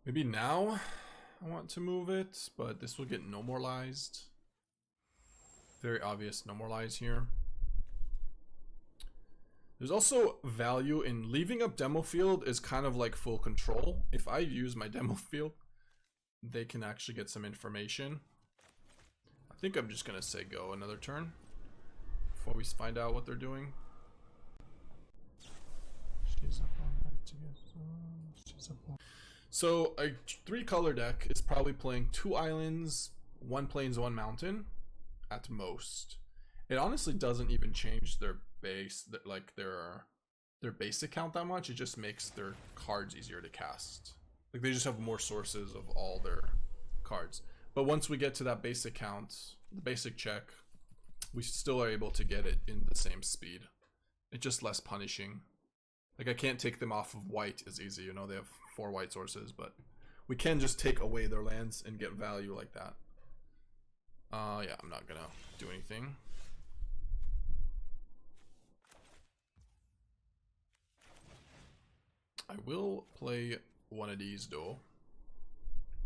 Maybe now I want to move it, but this will get normalized. Very obvious normalize here. There's also value in leaving up demo field is kind of like full control. If I use my demo field, they can actually get some information. I think I'm just gonna say go another turn before we find out what they're doing. So a 3 color deck is probably playing 2 islands, 1 plains, 1 mountain at most. It honestly doesn't even change their base, like their basic count that much. It just makes their cards easier to cast. Like they just have more sources of all their cards. But once we get to that basic count, the basic check, we still are able to get it in the same speed. It's just less punishing. Like I can't take them off of white as easy, you know, they have 4 white sources, but we can just take away their lands and get value like that. Yeah, I'm not gonna do anything. I will play one of these though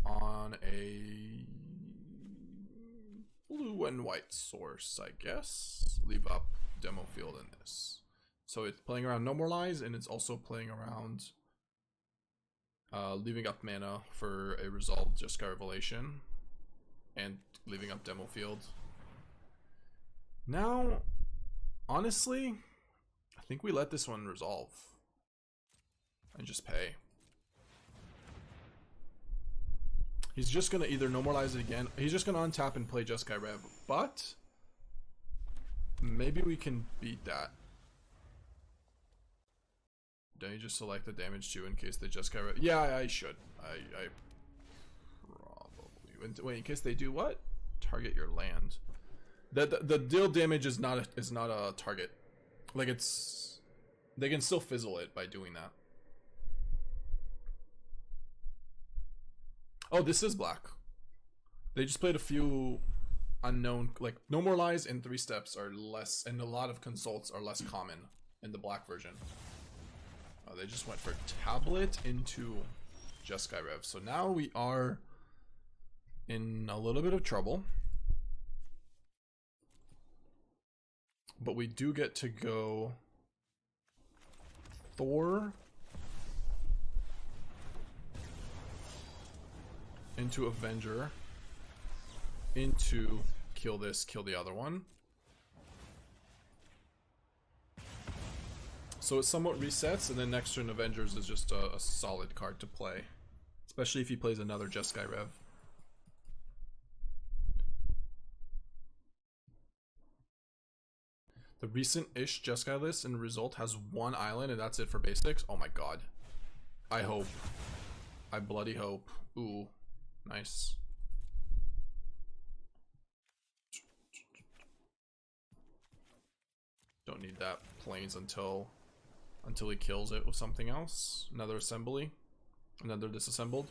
on a blue and white source, I guess. Leave up demo field in this. So it's playing around normalize and it's also playing around leaving up mana for a resolved Jeskai Revelation and leaving up demo field. Now, honestly, I think we let this one resolve and just pay. He's just gonna either normalize it again. He's just gonna untap and play Jeskai Rev, but maybe we can beat that. Don't you just select the damage too in case they Jeskai Rev? Yeah, I should. I probably. Wait, in case they do what? Target your land. The deal damage is not a target. Like it's, they can still fizzle it by doing that. Oh, this is black. They just played a few unknown, like No More Lies and 3 Steps are less, and a lot of consults are less common in the black version. Oh, they just went for tablet into Jeskai Rev. So now we are in a little bit of trouble. But we do get to go Thor into Avenger into kill this, kill the other one. So it somewhat resets, and then next turn Avengers is just a solid card to play. Especially if he plays another Jeskai Rev. The recent-ish Jeskai list in result has 1 island, and that's it for basics. Oh my god. I hope. I bloody hope. Ooh. Nice. Don't need that planes until he kills it with something else. Another assembly. Another disassembled.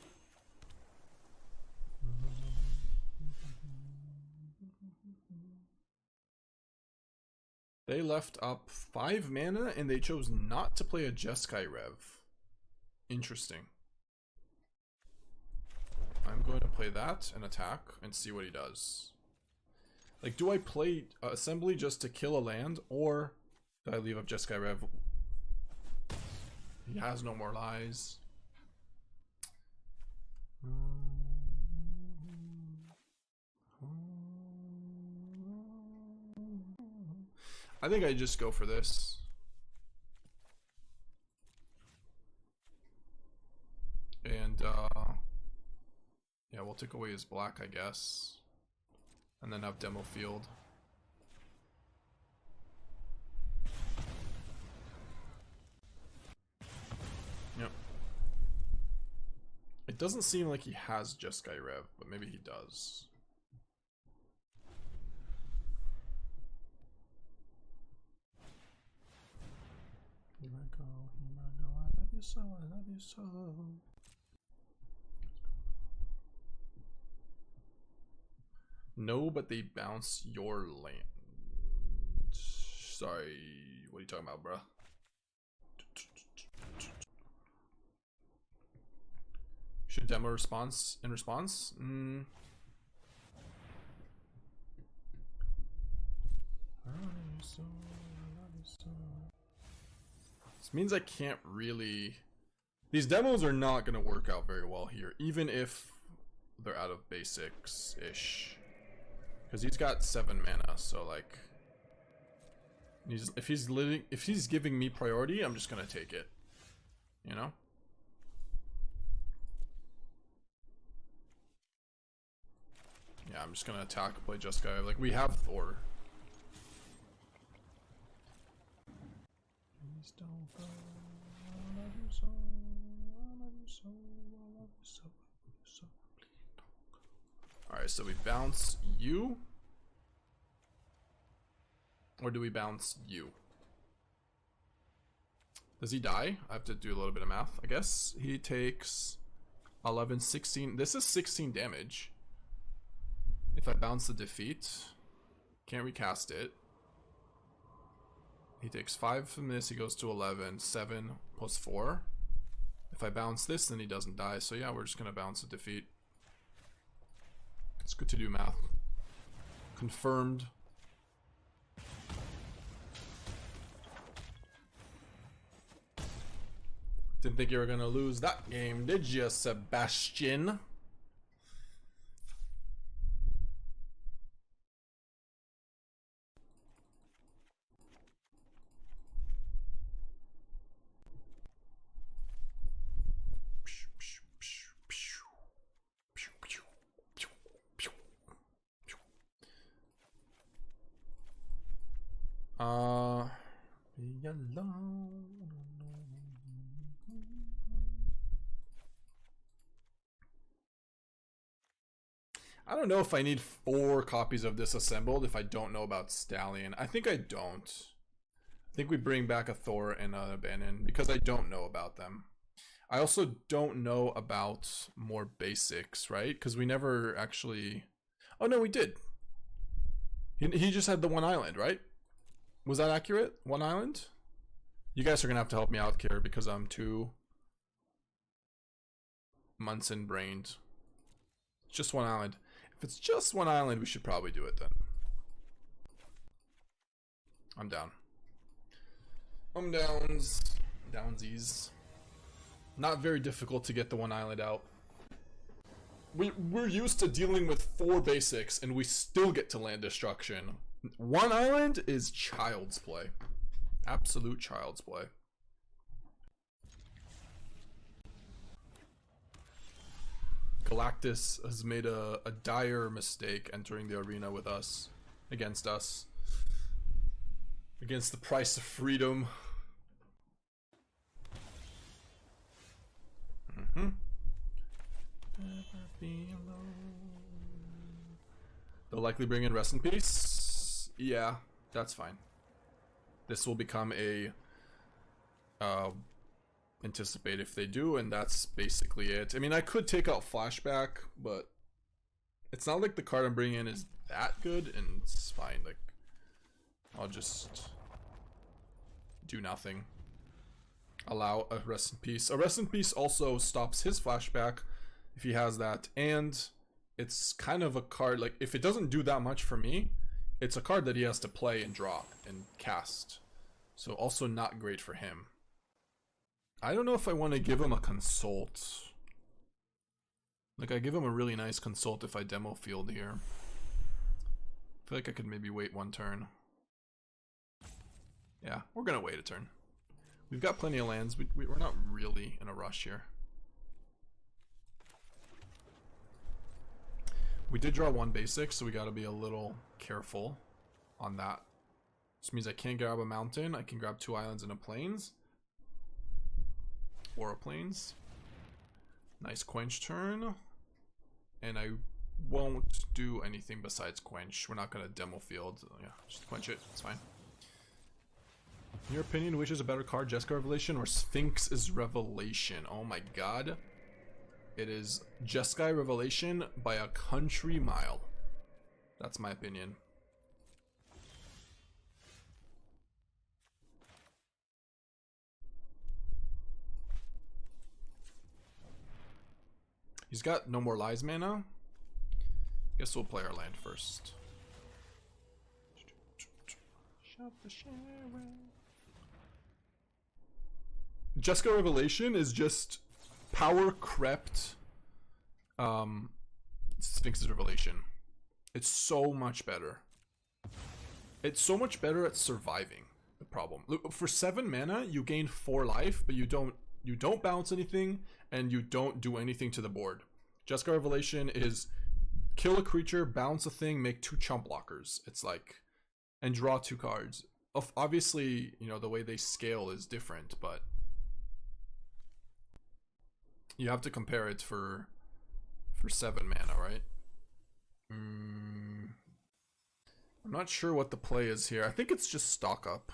They left up 5 mana and they chose not to play a Jeskai Rev. Interesting. I'm going to play that and attack and see what he does. Like, do I play assembly just to kill a land, or do I leave up Jeskai Rev? He has No More Lies. I think I just go for this. And yeah, we'll take away his black, I guess. And then have Demo Field. Yep. It doesn't seem like he has Jeskai Rev, but maybe he does. Here I go, I love you so, I love you so. No, but they bounce your land. Sorry, what are you talking about, bruh? Should demo response in response? This means I can't really. These demos are not gonna work out very well here, even if they're out of basics ish. Because he's got 7 mana, so like, if he's giving me priority, I'm just gonna take it, you know. Yeah, I'm just gonna attack, play Jeskai. Like, we have Thor. Please don't go. I love you so. I love you so. I love you so. So please don't go. Alright, so we bounce you. Or do we bounce you? Does he die? I have to do a little bit of math, I guess. He takes 11, 16. This is 16 damage. If I bounce the defeat, can't recast it. He takes 5 from this, he goes to 11, 7 plus 4. If I bounce this, then he doesn't die. So yeah, we're just gonna bounce the defeat. It's good to do math. Confirmed. Didn't think you were gonna lose that game, did you, Sebastian? Be alone. I don't don't know if I need 4 copies of Disassembled if I don't know about Stallion. I think I don't. I think we bring back a Thor and a Bannon because I don't know about them. I also don't know about more basics, right? Because we never actually... Oh no, we did. He just had the one island, right? Was that accurate? One island? You guys are going to have to help me out here because I'm too Munson-brained. Just one island. If it's just one island, we should probably do it then. I'm down. I'm downsies. Not very difficult to get the one island out. We're used to dealing with 4 basics and we still get to land destruction. One island is child's play. Absolute child's play. Galactus has made a dire mistake entering the arena with us. Against us. Against the price of freedom. They'll likely bring in Rest in Peace. Yeah, that's fine. This will become a anticipate if they do, and that's basically it. I mean, I could take out Flashback, but it's not like the card I'm bringing in is that good, and it's fine. Like, I'll just do nothing. Allow a Rest in Peace. A Rest in Peace also stops his Flashback if he has that, and it's kind of a card, like, if it doesn't do that much for me, it's a card that he has to play and draw and cast. So also not great for him. I don't know if I want to give him a Consult. Like, I give him a really nice Consult if I demo field here. I feel like I could maybe wait 1 turn. Yeah, we're gonna wait a turn. We've got plenty of lands. We're not really in a rush here. We did draw 1 basic, so we gotta be a little careful on that. This means I can't grab a mountain. I can grab 2 islands and a plains. Or a plains. Nice Quench turn. And I won't do anything besides Quench. We're not gonna demo field. Yeah, just Quench it. It's fine. In your opinion, which is a better card, Jeskai Revelation or Sphinx's Revelation? Oh my god. It is Jeskai Revelation by a country mile. That's my opinion. He's got no more lies mana. Guess we'll play our land first. Jeskai Revelation is just power crept Sphinx's Revelation. It's so much better. It's so much better at surviving the problem. Look, for 7 mana, you gain 4 life, but you don't bounce anything, and you don't do anything to the board. Jeskai Revelation is kill a creature, bounce a thing, make 2 chump blockers. It's like, and draw 2 cards. Obviously, you know, the way they scale is different, but you have to compare it for 7 mana, right? I'm not sure what the play is here. I think it's just stock up.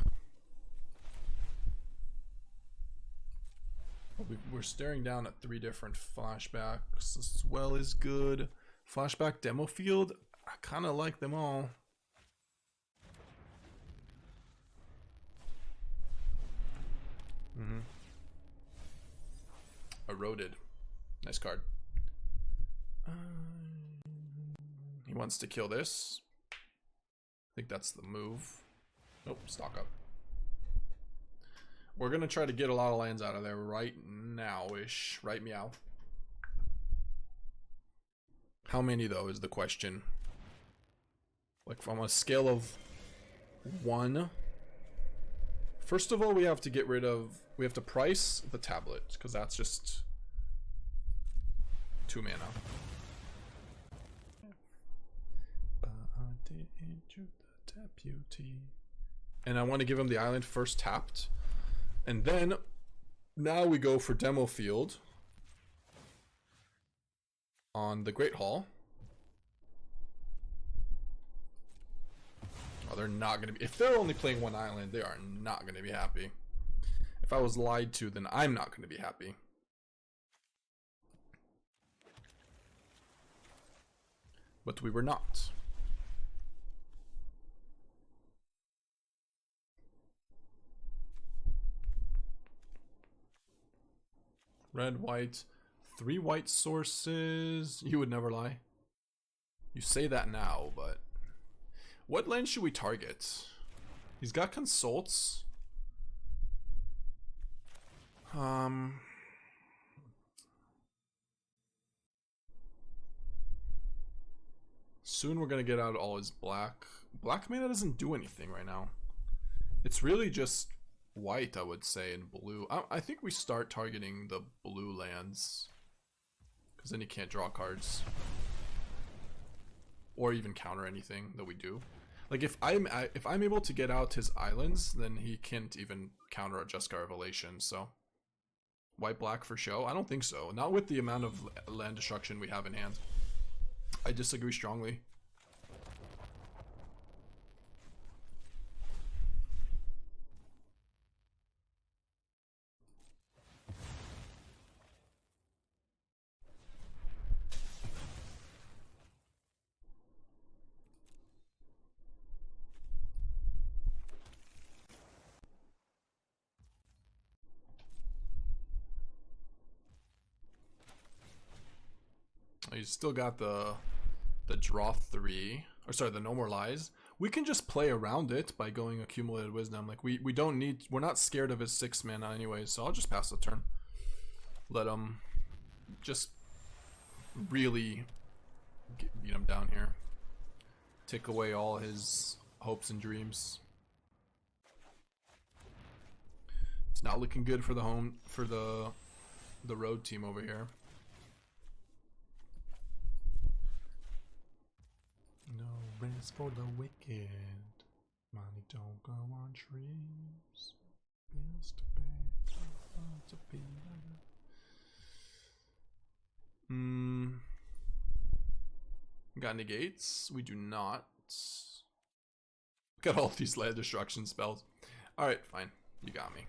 We're staring down at 3 different flashbacks as well as good. Flashback demo field, I kind of like them all. Eroded. Nice card. He wants to kill this. I think that's the move. Nope, stock up. We're gonna try to get a lot of lands out of there right now-ish. Right, meow. How many, though, is the question. Like, from a scale of 1. First of all, we have to get rid of... We have to price the tablet, because that's just 2 mana. And I want to give him the island first tapped. And then, now we go for demo field on the Great Hall. Oh, they're not gonna be. If they're only playing one island, they are not gonna be happy. If I was lied to, then I'm not gonna be happy. But we were not. Red, white, 3 white sources. You would never lie. You say that now, but what land should we target? He's got consults. Soon we're gonna get out all his black. Black mana doesn't do anything right now. It's really just white, I would say, and blue. I think we start targeting the blue lands, because then he can't draw cards or even counter anything that we do. Like if I'm able to get out his islands, then he can't even counter a Jeskai Revelation. So white black for show? I don't think so. Not with the amount of land destruction we have in hand. I disagree strongly. He's still got the draw 3, or sorry, the No More Lies. We can just play around it by going Accumulated Wisdom. Like we don't need, we're not scared of his 6 mana anyways, so I'll just pass the turn. Let him just really beat him down here. Take away all his hopes and dreams. It's not looking good for the road team over here. No rest for the wicked. Money don't grow on trees. Bills to pay. To be. Got negates? We do not. Got all these land destruction spells. Alright, fine. You got me.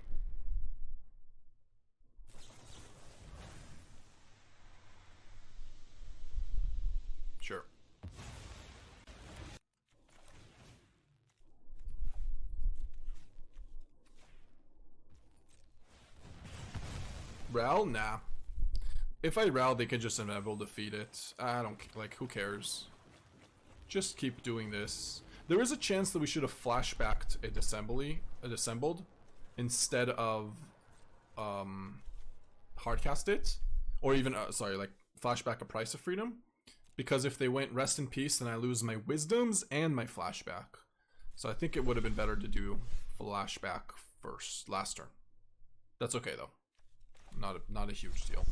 Sure. Ral? Nah. If I Ral, they can just inevitable defeat it. I don't, like, who cares? Just keep doing this. There is a chance that we should have flashbacked a Disassembled instead of hardcast it, or even sorry, like flashback a Price of Freedom, because if they went Rest in Peace, then I lose my wisdoms and my flashback. So I think it would have been better to do flashback first, last turn. That's okay though. Not a huge deal.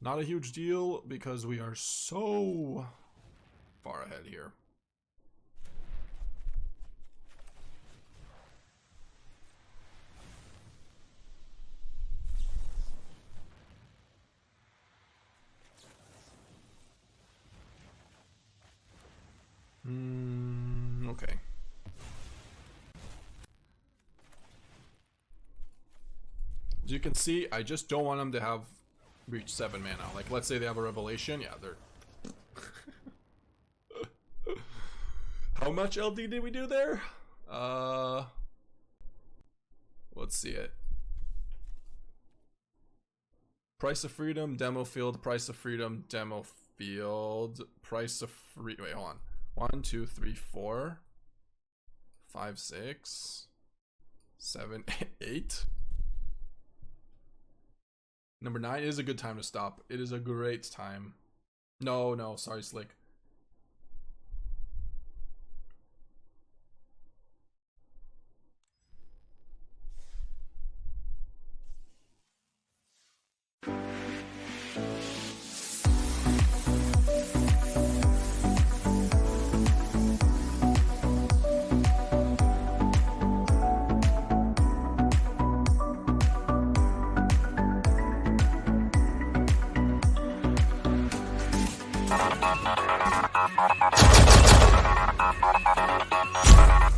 Not a huge deal because we are so far ahead here. Okay. As you can see, I just don't want them to have reach 7 mana. Like, let's say they have a Revelation. Yeah, they're... How much LD did we do there? Let's see it. Price of Freedom, Demo Field, Price of Freedom, Demo Field, Price of Free... Wait, hold on. 1, 2, 3, 4, 5, 6, 7, 8. Number 9 is a good time to stop. It is a great time. No, sorry, Slick.